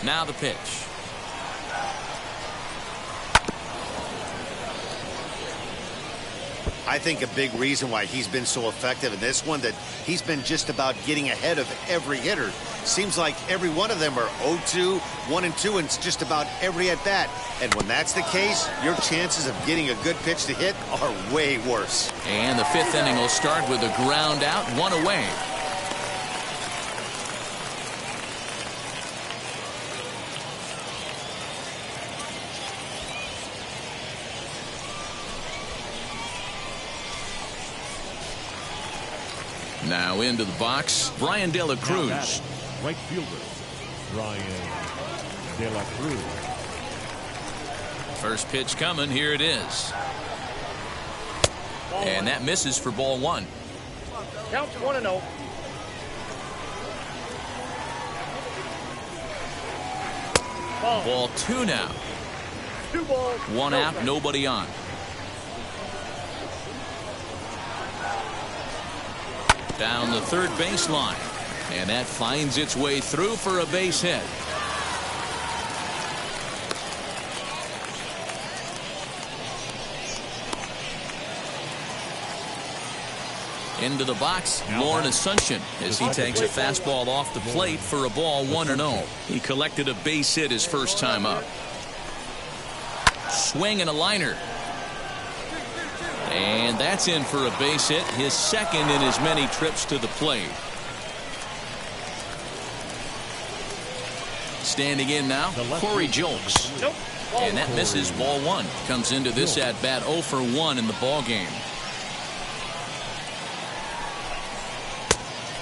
Now the pitch. I think a big reason why he's been so effective in this one, that he's been just about getting ahead of every hitter. Seems like every one of them are 0-2, 1-2, and it's just about every at bat. And when that's the case, your chances of getting a good pitch to hit are way worse. And the 5th inning will start with a ground out, 1 away. Now into the box, Brian De La Cruz. Right fielder, Brian De La Cruz. First pitch coming, here it is. And that misses for ball 1. Count 1-0. Ball 2 now. 2 balls. 1 out, nobody on. Down the third baseline. And that finds its way through for a base hit. Into the box, Lauren Asuncion, as he takes a fastball off the plate for a ball 1-0. He collected a base hit his first time up. Swing and a liner. And that's in for a base hit, his second in as many trips to the plate. Standing in now, Corey Julks. And that misses ball 1. Comes into this at bat 0 for 1 in the ball game.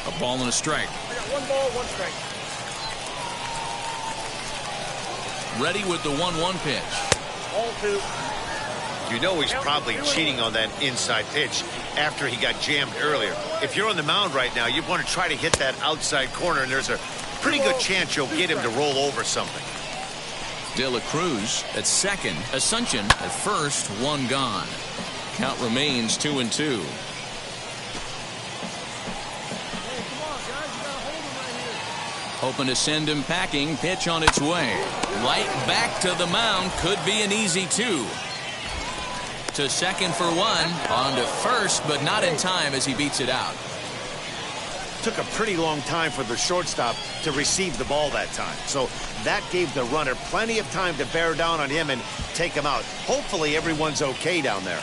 A ball and a strike. I got 1 ball, 1 strike. Ready with the 1-1 pitch. Ball 2. You know he's probably cheating on that inside pitch after he got jammed earlier. If you're on the mound right now, you want to try to hit that outside corner, and there's a pretty good chance you'll get him to roll over something. De La Cruz at second. Asuncion at first. 1 gone. Count remains 2-2. Hoping to send him packing. Pitch on its way. Right back to the mound. Could be an easy 2. To second for 1. On to first, but not in time as he beats it out. Took a pretty long time for the shortstop to receive the ball that time. So that gave the runner plenty of time to bear down on him and take him out. Hopefully everyone's okay down there.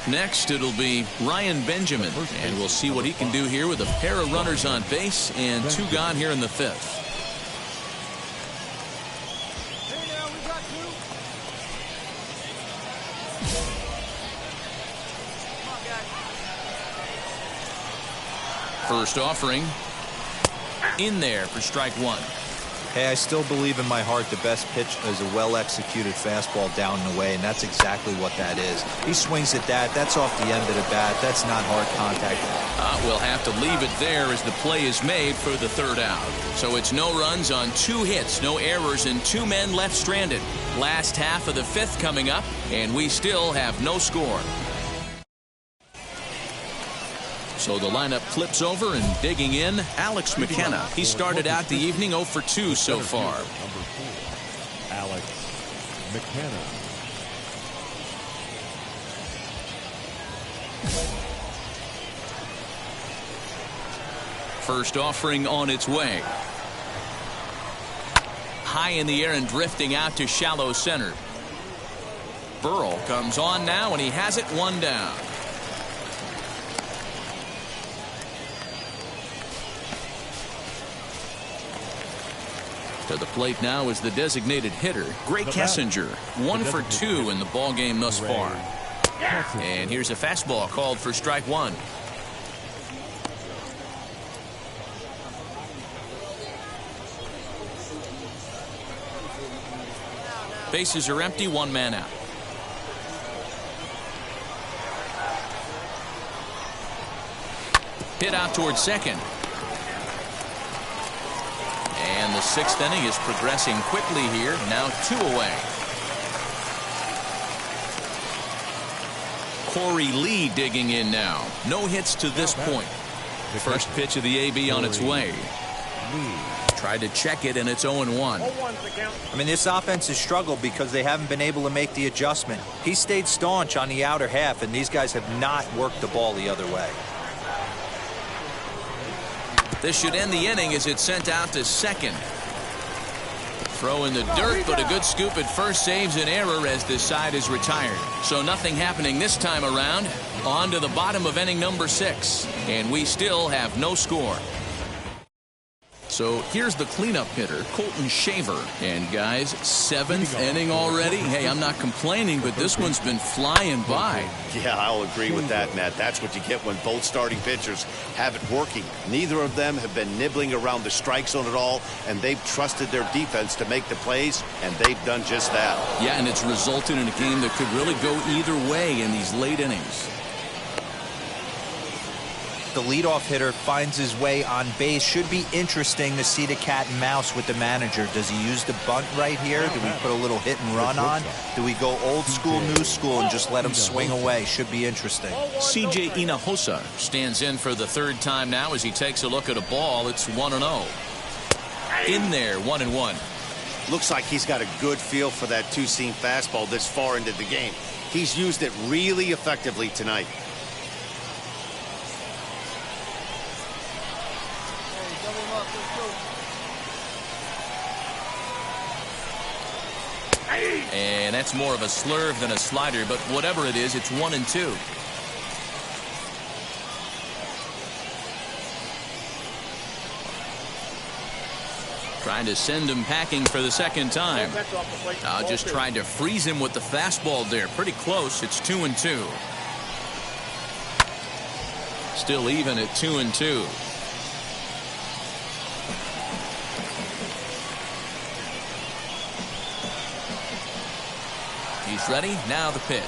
Next, it'll be Ryan Benjamin, and we'll see what he can do here with a pair of runners on base and 2 gone here in the 5th. First offering in there for strike one. Hey, I still believe in my heart the best pitch is a well-executed fastball down and away, and that's exactly what that is. He swings at that. That's off the end of the bat. That's not hard contact. We'll have to leave it there as the play is made for the third out. So it's no runs on 2 hits, no errors, and 2 men left stranded. Last half of the 5th coming up, and we still have no score. So the lineup flips over, and digging in, Alex McKenna. He started out the evening 0 for 2 so far. Number 4, Alex McKenna. First offering on its way. High in the air and drifting out to shallow center. Burrell comes on now, and he has it 1 down. To the plate now is the designated hitter, Gray Kessinger. 1 for 2 in the ball game thus far. And here's a fastball called for strike one. Bases are empty, 1 man out. Hit out towards second. And the 6th inning is progressing quickly here. Now 2 away. Corey Lee digging in now. No hits to this point. First pitch of the AB on its way. Tried to check it, and it's 0-1. I mean, this offense has struggled because they haven't been able to make the adjustment. He stayed staunch on the outer half, and these guys have not worked the ball the other way. This should end the inning as it's sent out to second. Throw in the dirt, but a good scoop at first saves an error as this side is retired. So nothing happening this time around. On to the bottom of inning number 6. And we still have no score. So here's the cleanup hitter, Colton Shaver. And guys, 7th inning already. Hey, I'm not complaining, but this one's been flying by. Yeah, I'll agree with that, Matt. That's what you get when both starting pitchers have it working. Neither of them have been nibbling around the strike zone at all, and they've trusted their defense to make the plays, and they've done just that. Yeah, and it's resulted in a game that could really go either way in these late innings. The leadoff hitter finds his way on base. Should be interesting to see the cat and mouse with the manager. Does he use the bunt right here? Do we put a little hit and run on? Do we go old school, new school, and just let him swing away? Should be interesting. C.J. Hinojosa stands in for the 3rd time now as he takes a look at a ball. It's 1-0. In there, 1-1. Looks like he's got a good feel for that 2-seam fastball this far into the game. He's used it really effectively tonight. And that's more of a slurve than a slider, but whatever it is, it's 1-2. Trying to send him packing for the 2nd time. Just trying to freeze him with the fastball there. Pretty close. It's 2-2. Still even at 2-2. He's ready. Now the pitch.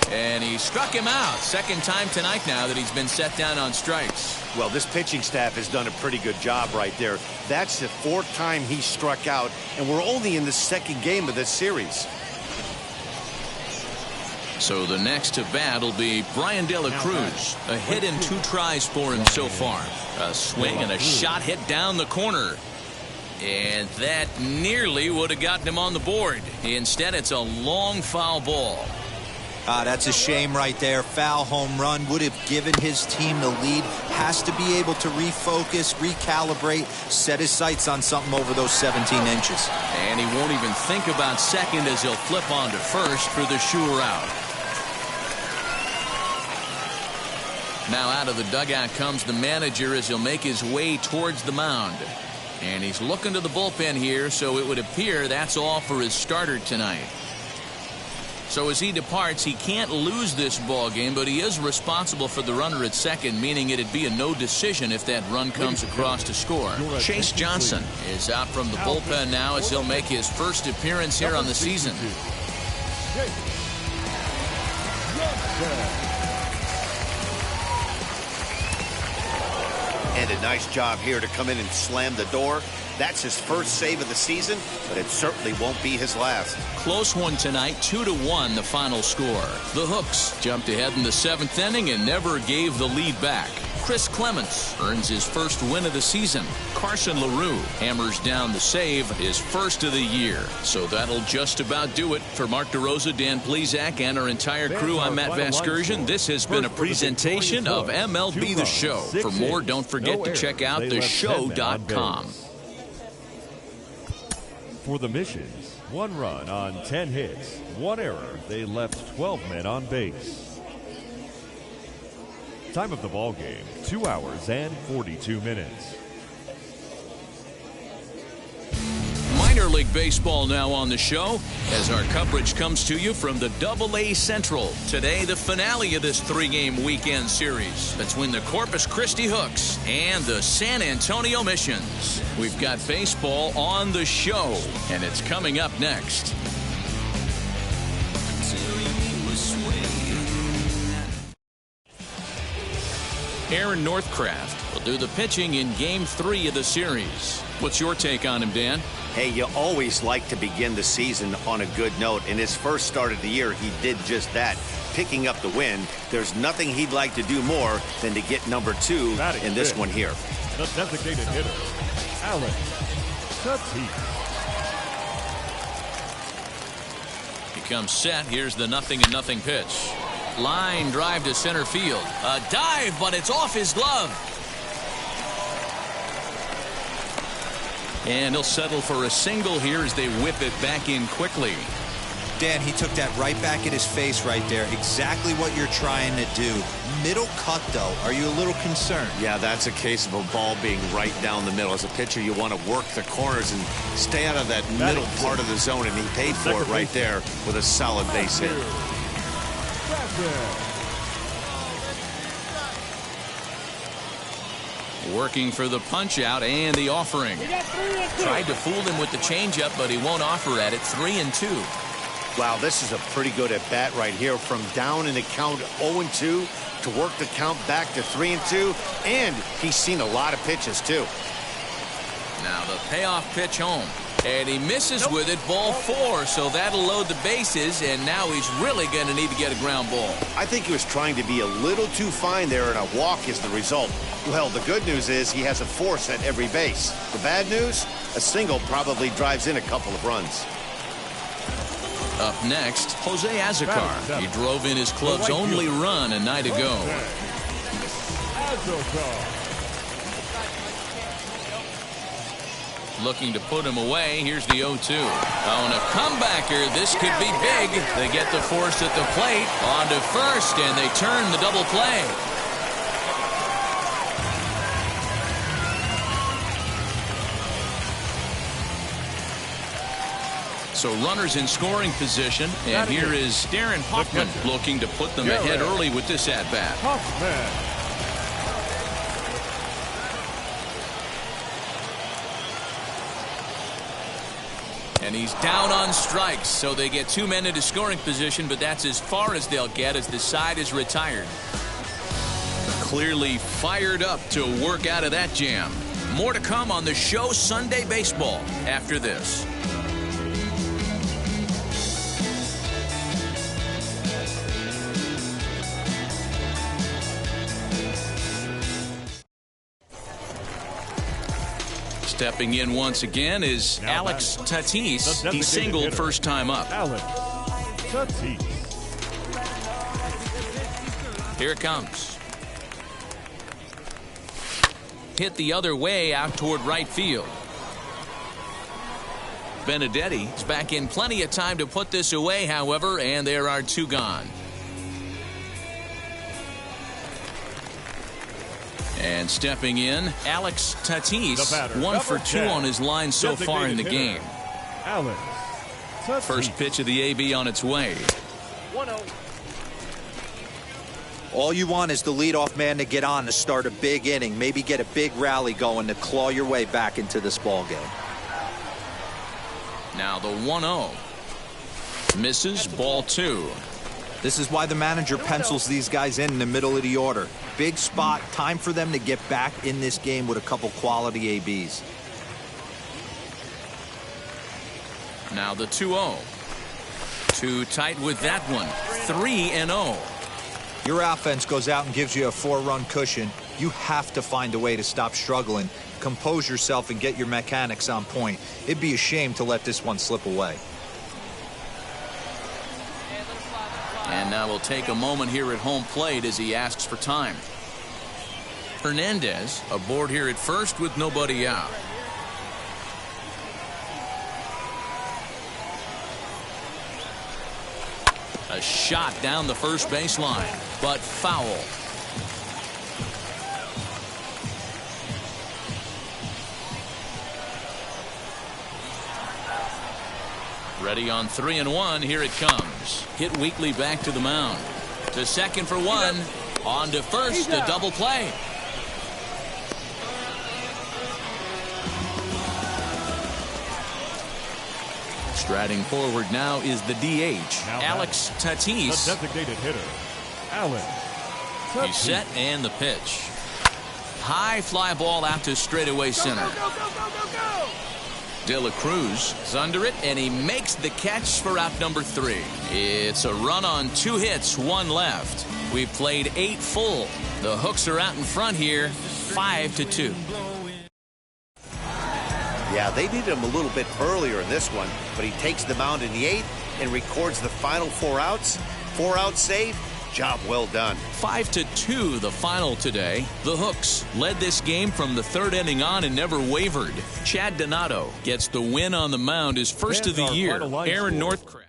And he struck him out. 2nd time tonight now that he's been set down on strikes. Well, this pitching staff has done a pretty good job right there. That's the 4th time he struck out, and we're only in the 2nd game of this series. So the next to bat will be Brian De La Cruz. A hit and 2 tries for him so far. A swing and a shot hit down the corner. And that nearly would have gotten him on the board. Instead, it's a long foul ball. That's a shame right there. Foul home run would have given his team the lead. Has to be able to refocus, recalibrate, set his sights on something over those 17 inches. And he won't even think about second as he'll flip on to first for the sure out. Now out of the dugout comes the manager as he'll make his way towards the mound. And he's looking to the bullpen here, so it would appear that's all for his starter tonight. So as he departs, he can't lose this ball game, but he is responsible for the runner at second, meaning it'd be a no decision if that run comes across to score. Chase Johnson is out from the bullpen now as he'll make his first appearance here on the season. And a nice job here to come in and slam the door. That's his first save of the season, but it certainly won't be his last. Close one tonight, 2-1 the final score. The Hooks jumped ahead in the 7th inning and never gave the lead back. Chris Clements earns his first win of the season. Carson LaRue hammers down the save, his first of the year. So that'll just about do it. For Mark DeRosa, Dan Plesac, and our entire crew, I'm Matt Vasgersian. This has been a presentation of MLB The Show. For more, don't forget to check out theshow.com. For the Missions, 1 run on 10 hits, 1 error. They left 12 men on base. Time of the ball game, 2 hours and 42 minutes. Minor League Baseball now on the show as our coverage comes to you from the AA Central. Today, the finale of this 3-game weekend series between the Corpus Christi Hooks and the San Antonio Missions. We've got baseball on the show, and it's coming up next. Aaron Northcraft will do the pitching in Game 3 of the series. What's your take on him, Dan? Hey, you always like to begin the season on a good note. In his first start of the year, he did just that, picking up the win. There's nothing he'd like to do more than to get number 2 in this one here. The designated hitter, Tatis. He comes set. Here's the 0-0 pitch. Line drive to center field. A dive, but it's off his glove. And he'll settle for a single here as they whip it back in quickly. Dan, he took that right back at his face right there. Exactly what you're trying to do. Middle cut, though. Are you a little concerned? Yeah, that's a case of a ball being right down the middle. As a pitcher, you want to work the corners and stay out of that middle part of the zone, and he paid for it right there with a solid base hit. Working for the punch out and the offering. Tried to fool him with the changeup, but he won't offer at it. 3-2. Wow, this is a pretty good at bat right here. From down in the count 0-2 to work the count back to 3-2, and he's seen a lot of pitches too. Now the payoff pitch home. And he misses with it, ball 4, so that'll load the bases, and now he's really going to need to get a ground ball. I think he was trying to be a little too fine there, and a walk is the result. Well, the good news is he has a force at every base. The bad news, a single probably drives in a couple of runs. Up next, Jose Azocar. He drove in his club's only run a night ago. Looking to put him away. Here's the 0-2. On a comebacker, this could be big. They get the force at the plate. On to first, and they turn the double play. So runners in scoring position, and here is Darren Hoffman looking to put them ahead early with this at-bat. And he's down on strikes, so they get 2 men into scoring position, but that's as far as they'll get as the side is retired. Clearly fired up to work out of that jam. More to come on the show Sunday Baseball after this. Stepping in once again is Alex Tatis. He singled first time up. Alex Tatis. Here it comes. Hit the other way out toward right field. Benedetti is back in plenty of time to put this away, however, and there are 2 gone. And stepping in, Alex Tatis, 1 for 2 on his line so far in the game. Alex Tatis. First pitch of the AB on its way. 1-0. All you want is the leadoff man to get on to start a big inning, maybe get a big rally going to claw your way back into this ball game. Now the 1-0. Misses, ball 2. This is why the manager pencils these guys in the middle of the order. Big spot, time for them to get back in this game with a couple quality ABs. Now the 2-0. Too tight with that one. 3-0. Your offense goes out and gives you a 4-run cushion. You have to find a way to stop struggling, compose yourself, and get your mechanics on point. It'd be a shame to let this one slip away. And now we'll take a moment here at home plate as he asks for time. Hernandez aboard here at first with nobody out. A shot down the first baseline, but foul. Ready on 3-1. Here it comes. Hit weakly back to the mound. To second for one. On to first. A double play. Striding forward now is the DH, Alex Tatis. The designated hitter, Alex Tatis. He's set and the pitch. High fly ball out to straightaway center. De La Cruz is under it, and he makes the catch for out number 3. It's a run on 2 hits, 1 left. We've played 8 full. The Hooks are out in front here, 5-2. Yeah, they needed him a little bit earlier in this one, but he takes the mound in the 8th and records the final 4 outs. 4 out save. Job well done. 5-2 the final today. The Hooks led this game from the 3rd inning on and never wavered. Chad Donato gets the win on the mound, his first of the year. Aaron Northcraft.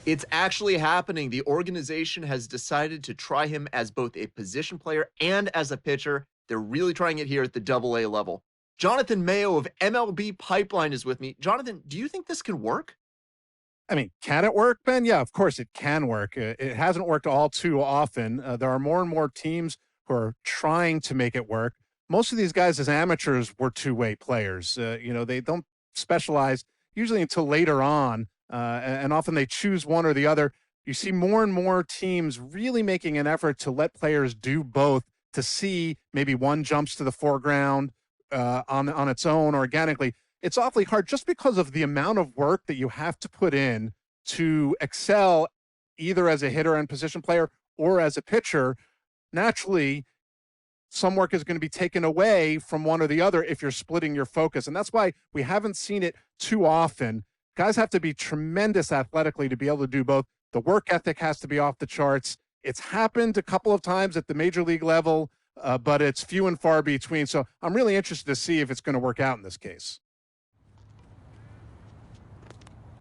It's actually happening. The organization has decided to try him as both a position player and as a pitcher. They're really trying it here at the AA level. Jonathan Mayo of MLB Pipeline is with me. Jonathan, do you think this can work? I mean, can it work, Ben? Yeah, of course it can work. It hasn't worked all too often. There are more and more teams who are trying to make it work. Most of these guys as amateurs were two-way players. They don't specialize usually until later on, and often they choose one or the other. You see more and more teams really making an effort to let players do both, to see maybe one jumps to the foreground on its own organically. It's awfully hard just because of the amount of work that you have to put in to excel either as a hitter and position player or as a pitcher. Naturally, some work is going to be taken away from one or the other if you're splitting your focus. And that's why we haven't seen it too often. Guys have to be tremendous athletically to be able to do both. The work ethic has to be off the charts. It's happened a couple of times at the major league level, but it's few and far between. So I'm really interested to see if it's going to work out in this case.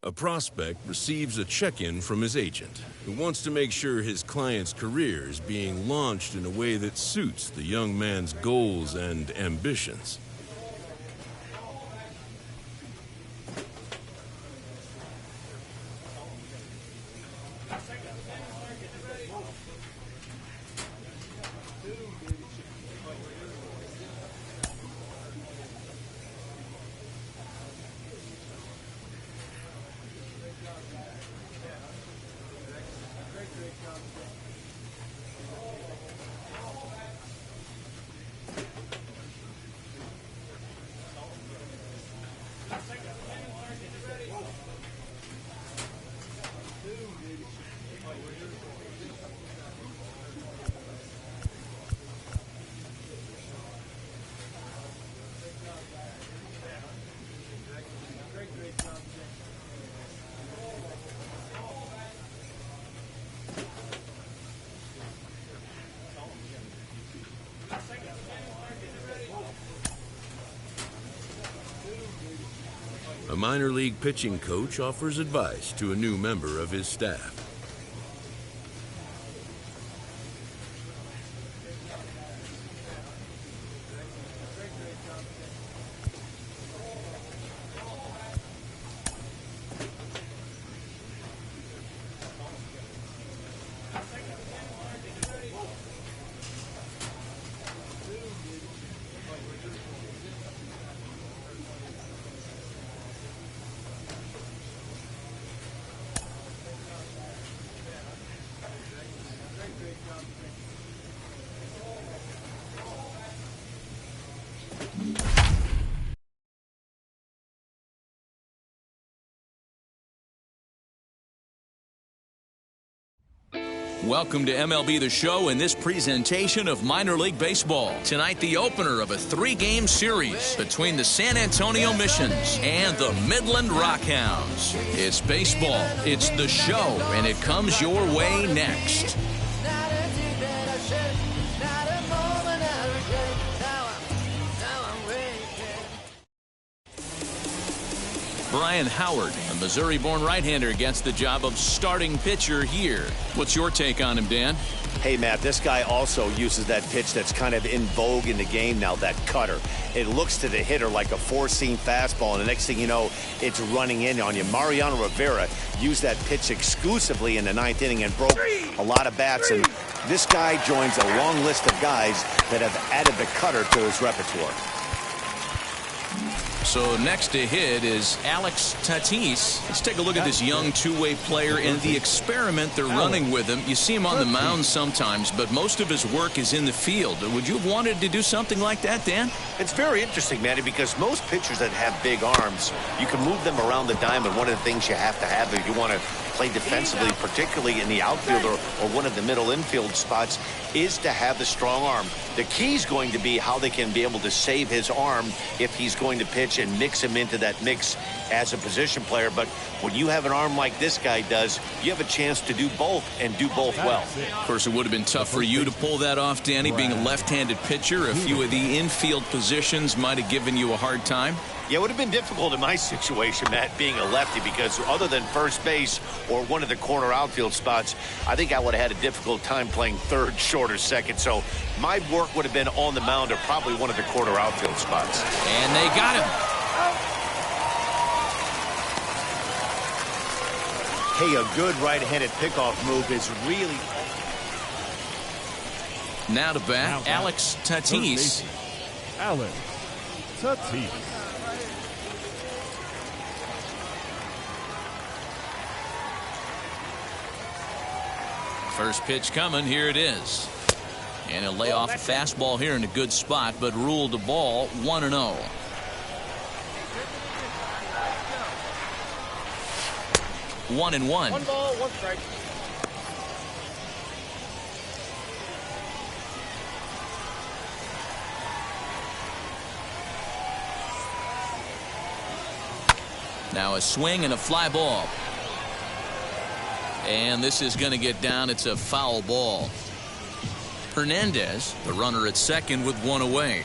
A prospect receives a check-in from his agent, who wants to make sure his client's career is being launched in a way that suits the young man's goals and ambitions. A minor league pitching coach offers advice to a new member of his staff. Welcome to MLB The Show and this presentation of minor league baseball. Tonight, the opener of a 3-game series between the San Antonio Missions and the Midland Rockhounds. It's baseball, it's The Show, and it comes your way next. Brian Howard, a Missouri-born right-hander, gets the job of starting pitcher here. What's your take on him, Dan? Hey, Matt, this guy also uses that pitch that's kind of in vogue in the game now, that cutter. It looks to the hitter like a four-seam fastball, and the next thing you know, it's running in on you. Mariano Rivera used that pitch exclusively in the 9th inning and broke a lot of bats, and this guy joins a long list of guys that have added the cutter to his repertoire. So next to hit is Alex Tatis. Let's take a look at this young two-way player and the experiment they're running with him. You see him on the mound sometimes, but most of his work is in the field. Would you have wanted to do something like that, Dan? It's very interesting, Manny, because most pitchers that have big arms, you can move them around the diamond. One of the things you have to have if you want to play defensively, particularly in the outfield or one of the middle infield spots, is to have the strong arm. The key is going to be how they can be able to save his arm if he's going to pitch and mix him into that mix as a position player. But when you have an arm like this guy does, you have a chance to do both and do both well. Of course, it would have been tough for you to pull that off, Danny, being a left-handed pitcher. A few of the infield positions might have given you a hard time. Yeah, it would have been difficult in my situation, Matt, being a lefty, because other than first base, or one of the corner outfield spots, I think I would have had a difficult time playing third, short, or second. So my work would have been on the mound or probably one of the corner outfield spots. And they got him. Hey, a good right-handed pickoff move is really... Now to bat, Alex Tatis. Alex Tatis. First pitch coming. Here it is. And he'll lay off a fastball here in a good spot, but ruled the ball 1-0. 1-1. 1 ball, 1 strike. Now a swing and a fly ball. And this is going to get down. It's a foul ball. Hernandez, the runner at second with one away.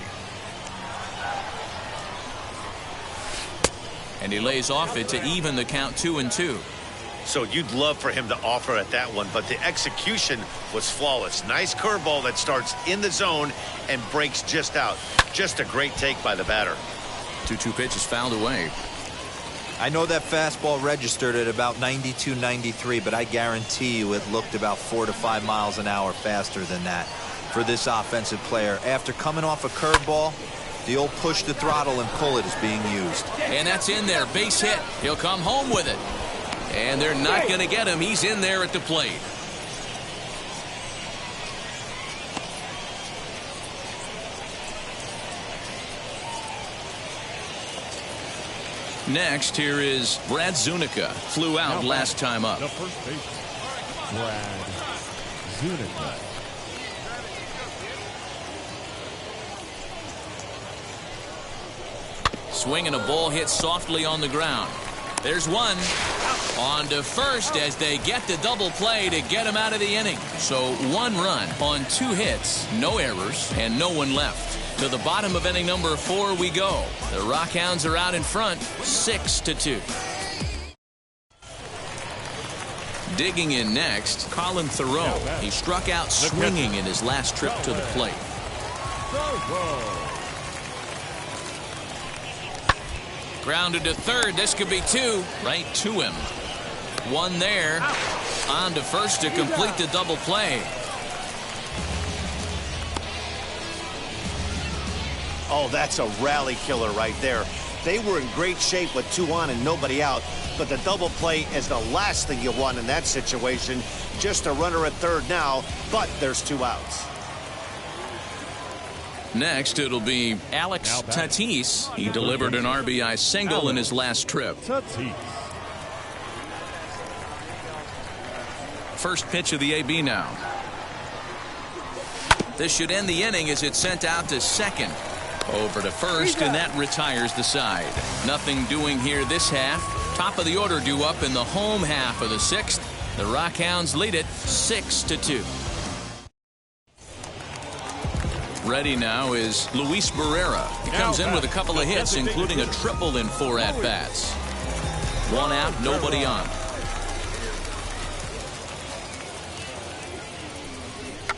And he lays off it to even the count 2-2. So you'd love for him to offer at that one, but the execution was flawless. Nice curveball that starts in the zone and breaks just out. Just a great take by the batter. 2-2 pitch is fouled away. I know that fastball registered at about 92, 93, but I guarantee you it looked about 4 to 5 miles an hour faster than that for this offensive player. After coming off a curveball, the old push the throttle and pull it is being used. And that's in there. Base hit. He'll come home with it. And they're not going to get him. He's in there at the plate. Next, here is Brad Zunica. Flew out last time up. The first baseman, Brad Zunica. Swing and a ball hit softly on the ground. There's one. On to first as they get the double play to get him out of the inning. So 1 run on 2 hits, no errors, and no one left. To the bottom of inning number 4 we go. The Rockhounds are out in front, 6-2. Digging in next, Colin Thoreau. He struck out swinging in his last trip to the plate. Grounded to third. This could be 2. Right to him. 1 there. On to first to complete the double play. Oh, that's a rally killer right there. They were in great shape with 2 on and nobody out, but the double play is the last thing you want in that situation. Just a runner at third now, but there's 2 outs. Next, it'll be Alex Tatis. He delivered an RBI single in his last trip. Tatis. First pitch of the AB now. This should end the inning as it's sent out to second. Over to first, and that retires the side. Nothing doing here this half. Top of the order due up in the home half of the 6th. The Rockhounds lead it 6-2. Ready now is Luis Barrera. He comes in with a couple of hits, including a triple in 4 at-bats. 1 out, nobody on.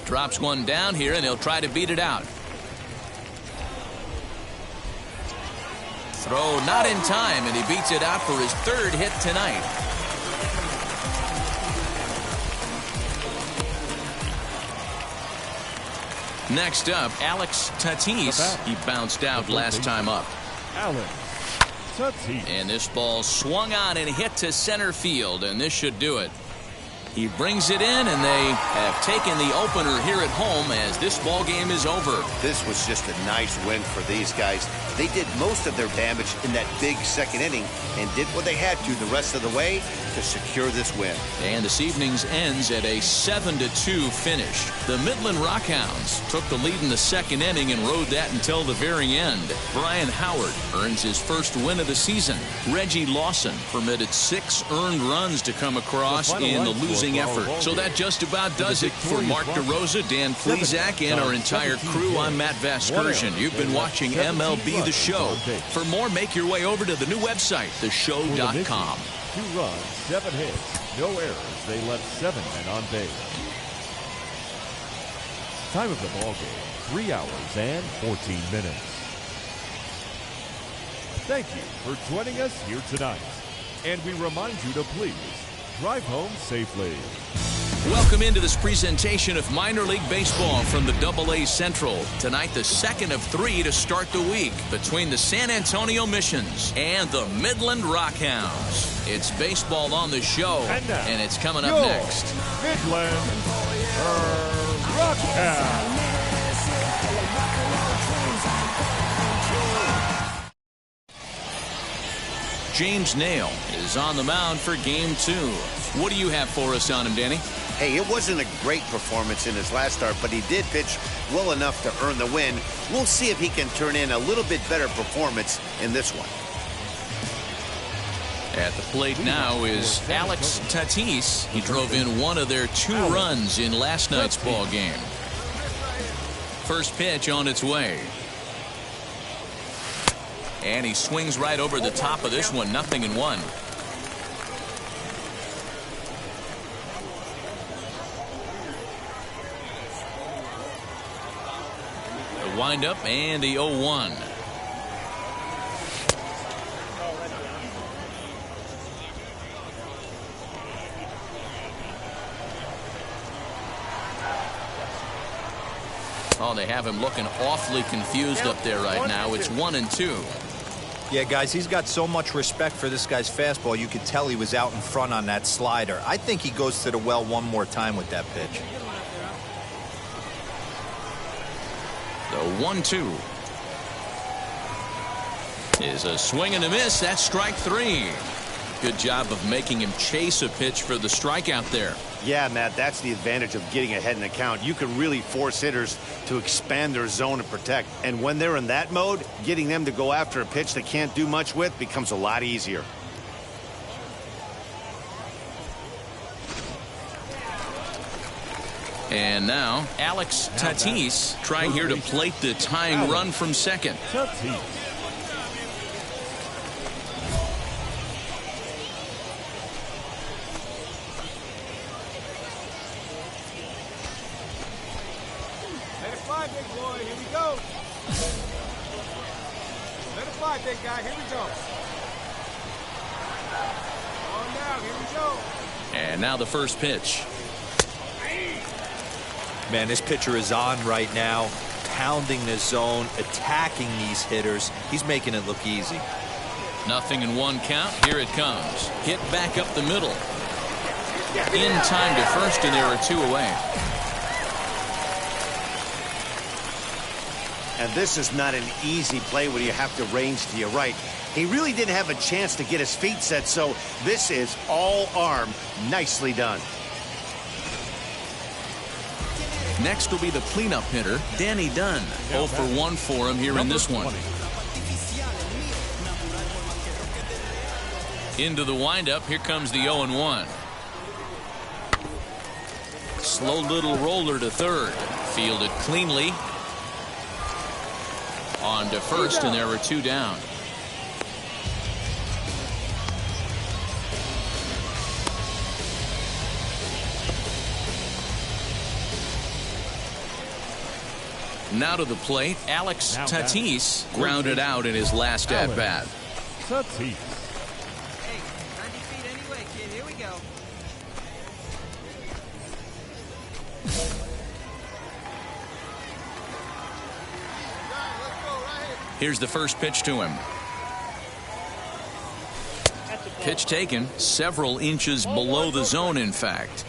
Drops 1 down here, and he'll try to beat it out. Throw not in time, and he beats it out for his 3rd hit tonight. Next up, Alex Tatis. He bounced out last time up. Alex Tatis. And this ball swung on and hit to center field, and this should do it. He brings it in, and they have taken the opener here at home as this ball game is over. This was just a nice win for these guys. They did most of their damage in that big 2nd inning and did what they had to the rest of the way to secure this win. And this evening's ends at a 7-2 finish. The Midland Rockhounds took the lead in the 2nd inning and rode that until the very end. Brian Howard earns his first win of the season. Reggie Lawson permitted 6 earned runs to come across in the losing effort. So that just about does it. For Mark DeRosa, Dan Plesac, and our entire crew, I'm Matt Vasgersian. You've been watching MLB The Show. For more, make your way over to the new website, theshow.com. 2 runs, 7 hits, no errors. They left 7 men on base. Time of the ball game, 3 hours and 14 minutes. Thank you for joining us here tonight. And we remind you to please drive home safely. Welcome into this presentation of minor league baseball from the AA Central. Tonight, the second of 3 to start the week between the San Antonio Missions and the Midland Rockhounds. It's baseball on the show, and it's coming up next. Midland Rockhounds. James Nail is on the mound for Game 2. What do you have for us on him, Danny? Hey, it wasn't a great performance in his last start, but he did pitch well enough to earn the win. We'll see if he can turn in a little bit better performance in this one. At the plate now is Alex Tatis. He drove in one of their 2 runs in last night's ball game. First pitch on its way. And he swings right over the top of this one, 0-1. The windup and the 0-1. Oh, they have him looking awfully confused up there right now. It's 1-2. Yeah, guys, he's got so much respect for this guy's fastball. You could tell he was out in front on that slider. I think he goes to the well one more time with that pitch. The 1-2 is a swing and a miss. That's strike 3. Good job of making him chase a pitch for the strikeout there. Yeah, Matt, that's the advantage of getting ahead in the count. You can really force hitters to expand their zone and protect. And when they're in that mode, getting them to go after a pitch they can't do much with becomes a lot easier. And now Alex Tatis trying here to plate the tying run from second. Tatis. Big boy, here we go. Let it fly, big guy. Here we go. On now, here we go. And now the first pitch. Man, this pitcher is on right now, pounding the zone, attacking these hitters. He's making it look easy. 0-1 count. Here it comes. Hit back up the middle. In time to first, and there are 2 away. And this is not an easy play when you have to range to your right. He really didn't have a chance to get his feet set, so this is all arm. Nicely done. Next will be the cleanup hitter, Danny Dunn. 0 for 1 for him here in this one. Into the windup. Here comes the 0-1. Slow little roller to third. Fielded cleanly. On to first, and there are 2 down. Now to the plate, Alex Tatis grounded out in his last at-bat. Tatis. Hey, 90 feet anyway, kid. Here we go. Here's the first pitch to him. Pitch taken several inches below the zone, in fact.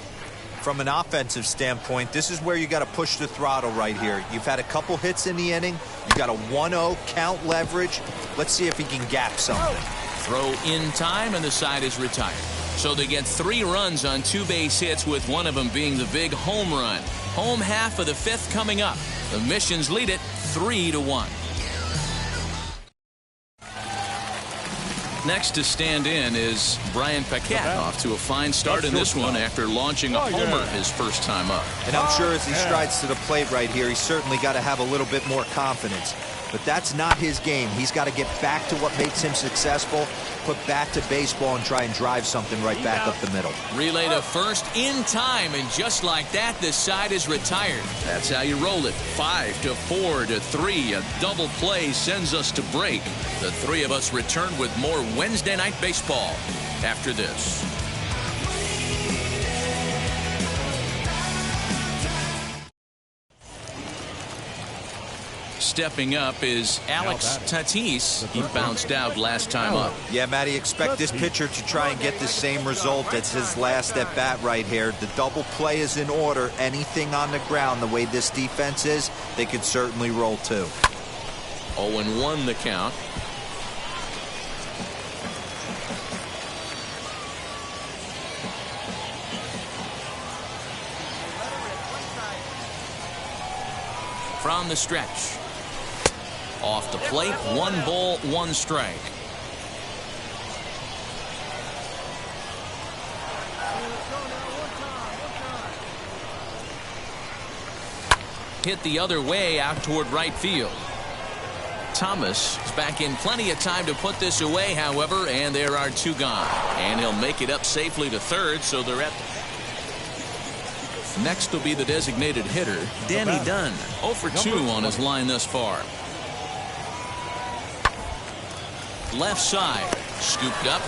From an offensive standpoint, this is where you got to push the throttle right here. You've had a couple hits in the inning. You got a 1-0 count leverage. Let's see if he can gap something. Throw in time, and the side is retired. So they get 3 runs on 2 base hits, with one of them being the big home run. Home half of the 5th coming up. The Missions lead it 3-1. Next to stand in is Brian Paquette, off to a fine start in this one after launching a homer his first time up. And I'm sure as he strides to the plate right here, he's certainly got to have a little bit more confidence. but that's not his game. He's got to get back to what makes him successful, put bat to baseball, and try and drive something right back up the middle. Relay to first in time, and just like that, this side is retired. That's how you roll it. 5 to 4 to 3. A double play sends us to break. The three of us return with more Wednesday Night Baseball after this. Stepping up is Alex Tatis. He bounced out last time up. Yeah, Matty, expect this pitcher to try and get the same result as his last at bat right here. The double play is in order. Anything on the ground, the way this defense is, they could certainly roll too. 0-1 the count. From the stretch. Off the plate, 1 ball, 1 strike. Hit the other way out toward right field. Thomas is back in plenty of time to put this away, however, and there are 2 gone. And he'll make it up safely to third, so they're at next will be the designated hitter, Danny Dunn. 0 for 2 on his line thus far. Left side, scooped up.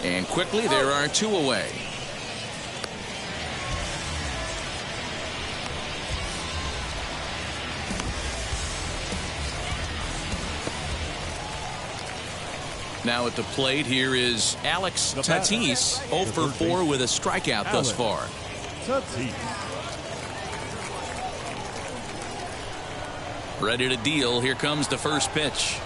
And quickly there are 2 away. Now at the plate, here is Alex Tatis, 0 for 4 with a strikeout thus far. Ready to deal. Here comes the first pitch.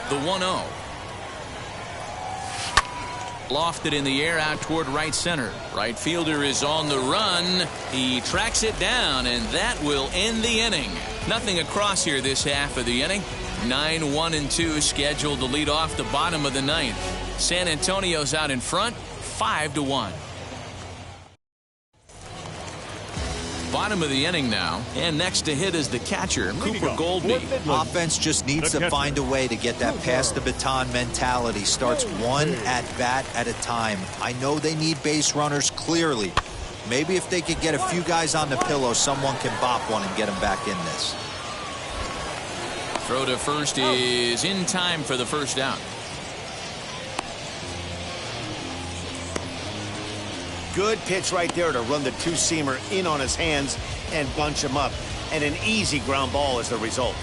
The 1-0. Lofted in the air out toward right center. Right fielder is on the run. He tracks it down, and that will end the inning. Nothing across here this half of the inning. 9-1-2 scheduled to lead off the bottom of the 9th. San Antonio's out in front, 5-1. Bottom of the inning now, and next to hit is the catcher, Cooper Goldby. Offense just needs to find a way to get that pass the baton mentality. Starts 1 at bat at a time. I know they need base runners clearly. Maybe if they could get a few guys on the pillow, someone can bop one and get them back in this. Throw to first is in time for the first out. Good pitch right there to run the 2-seamer in on his hands and bunch him up. And an easy ground ball is the result.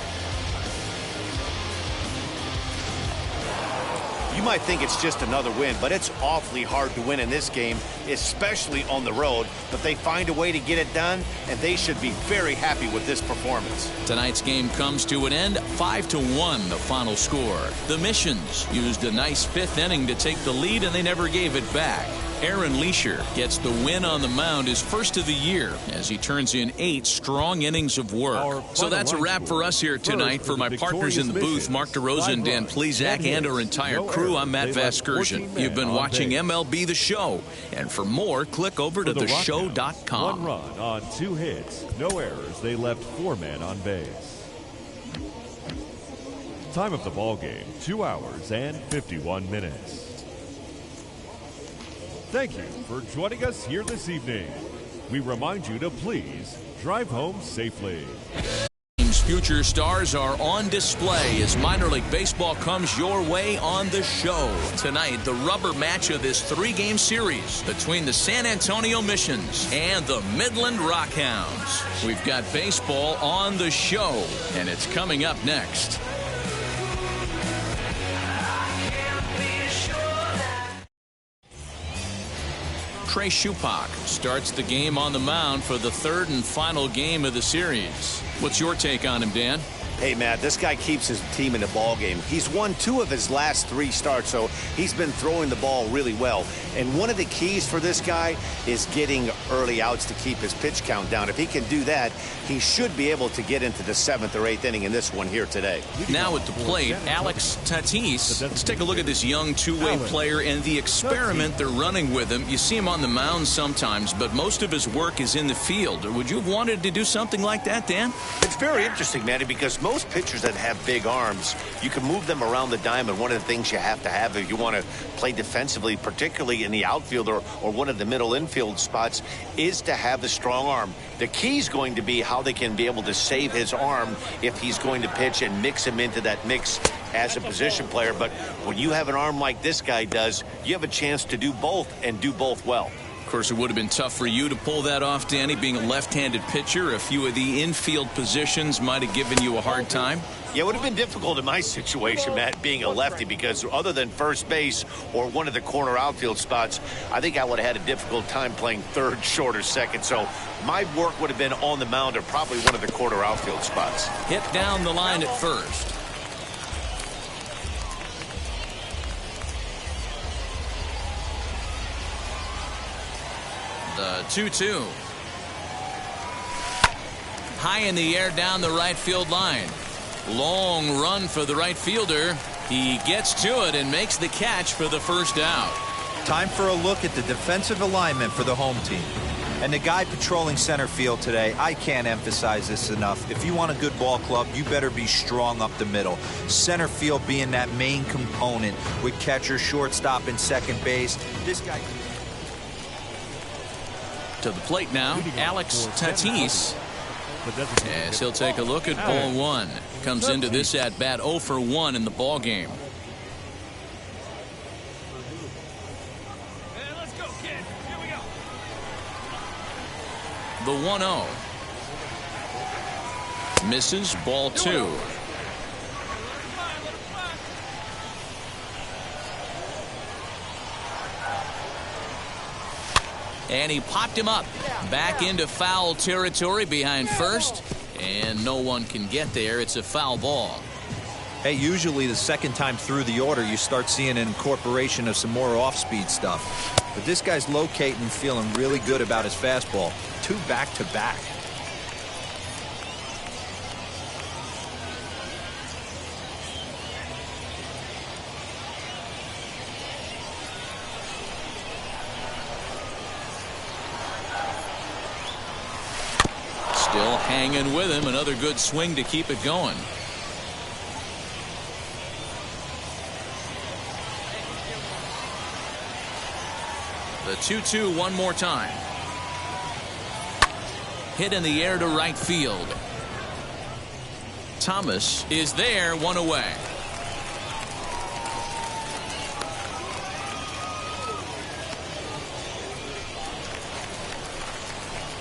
You might think it's just another win, but it's awfully hard to win in this game, especially on the road. But they find a way to get it done, and they should be very happy with this performance. Tonight's game comes to an end, 5-1 the final score. The Missions used a nice 5th inning to take the lead, and they never gave it back. Aaron Leisure gets the win on the mound, his first of the year, as he turns in 8 strong innings of work. So that's a wrap for us here tonight. For my partners in the booth, Mark DeRosa and Dan Plezak, and our entire crew, I'm Matt Vasgersian. You've been watching MLB The Show. And for more, click over to theshow.com. 1 run on 2 hits, no errors. They left 4 men on base. Time of the ball game, 2 hours and 51 minutes. Thank you for joining us here this evening. We remind you to please drive home safely. Team's future stars are on display as minor league baseball comes your way on the show. Tonight, the rubber match of this 3-game series between the San Antonio Missions and the Midland Rockhounds. We've got baseball on the show, and it's coming up next. Trey Shupak starts the game on the mound for the 3rd and final game of the series. What's your take on him, Dan? Hey, Matt, this guy keeps his team in the ball game. He's won 2 of his last 3 starts, so he's been throwing the ball really well. And one of the keys for this guy is getting early outs to keep his pitch count down. If he can do that, he should be able to get into the 7th or 8th inning in this one here today. Now at the plate, Alex Tatis. Let's take a look at this young two-way player and the experiment they're running with him. You see him on the mound sometimes, but most of his work is in the field. Would you have wanted to do something like that, Dan? It's very interesting, Manny, because most pitchers that have big arms, you can move them around the diamond. One of the things you have to have if you want to play defensively, particularly in the outfield or one of the middle infield spots, is to have the strong arm. The key is going to be how they can be able to save his arm if he's going to pitch and mix him into that mix as a position player. But when you have an arm like this guy does, you have a chance to do both and do both well. Of course, it would have been tough for you to pull that off, Danny, being a left-handed pitcher. A few of the infield positions might have given you a hard time. Yeah, it would have been difficult in my situation, Matt, being a lefty, because other than first base or one of the corner outfield spots, I think I would have had a difficult time playing third, short, or second. So my work would have been on the mound or probably one of the corner outfield spots. Hit down the line at first. The 2-2. High in the air down the right field line. Long run for the right fielder. He gets to it and makes the catch for the first out. Time for a look at the defensive alignment for the home team. And the guy patrolling center field today, I can't emphasize this enough. If you want a good ball club, you better be strong up the middle. Center field being that main component with catcher, shortstop, and second base. This guy... To the plate now, Alex Tatis. As he'll take a look at ball 1. Comes into this at bat 0 for 1 in the ball game. Let's go, kid. Here we go. The 1-0. Misses, ball 2. And he popped him up back into foul territory behind first, and no one can get there. It's a foul ball. Hey, usually the second time through the order you start seeing an incorporation of some more off-speed stuff, but this guy's locating, feeling really good about his fastball. 2 back-to-back. Still hanging with him. Another good swing to keep it going. The 2-2 one more time. Hit in the air to right field. Thomas is there, 1 away.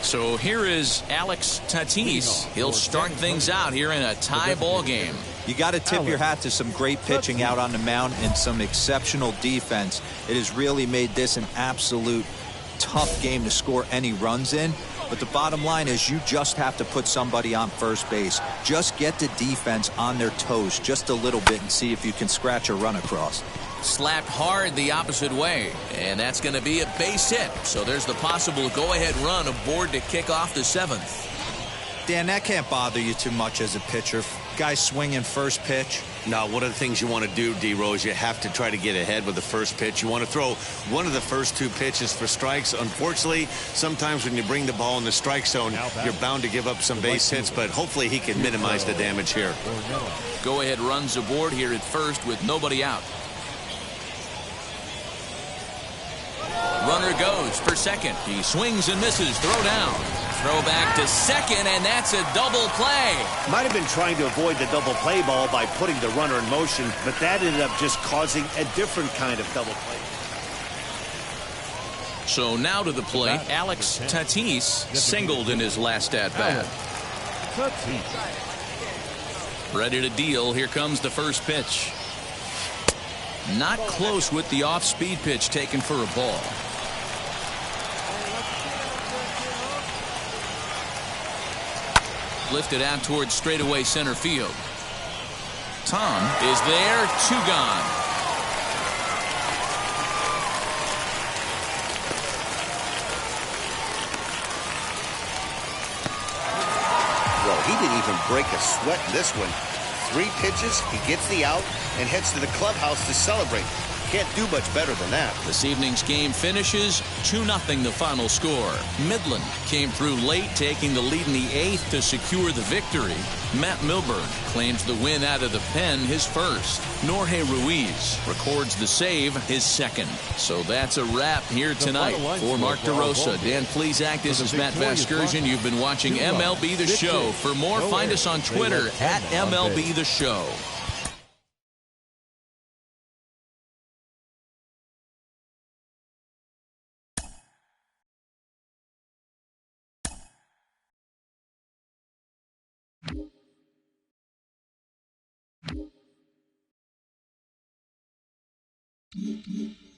So here is Alex Tatis. He'll start things out here in a tie ball game. You got to tip your hat to some great pitching out on the mound and some exceptional defense. It has really made this an absolute tough game to score any runs in. But the bottom line is you just have to put somebody on first base. Just get the defense on their toes just a little bit and see if you can scratch a run across. Slapped hard the opposite way, and that's going to be a base hit. So there's the possible go-ahead run aboard to kick off the 7th. Dan, that can't bother you too much as a pitcher. Guy swinging first pitch. Now, one of the things you want to do, D-Rose, you have to try to get ahead with the first pitch. You want to throw one of the first 2 pitches for strikes. Unfortunately, sometimes when you bring the ball in the strike zone, you're bound to give up some base hits, but hopefully he can minimize the damage here. Go-ahead runs aboard here at first with nobody out. Runner goes for second. He swings and misses. Throw down. Throw back to second, and that's a double play. Might have been trying to avoid the double play ball by putting the runner in motion, but that ended up just causing a different kind of double play. So now to the plate, Alex Tatis singled in his last at-bat. Ready to deal. Here comes the first pitch. Not close with the off-speed pitch taken for a ball. Lifted out towards straightaway center field. Tom is there, 2 gone. Well, he didn't even break a sweat in this one. 3 pitches, he gets the out, and heads to the clubhouse to celebrate. Can't do much better than that. This evening's game finishes 2-0 the final score. Midland came through late, taking the lead in the 8th to secure the victory. Matt Milburn claims the win out of the pen, his first. Jorge Ruiz records the save, his second. So that's a wrap here tonight. For Mark DeRosa, Dan Plesac, this is Matt Vasgersian. You've been watching MLB The Show. For more, find us on Twitter at MLB The Show. Mm-hmm.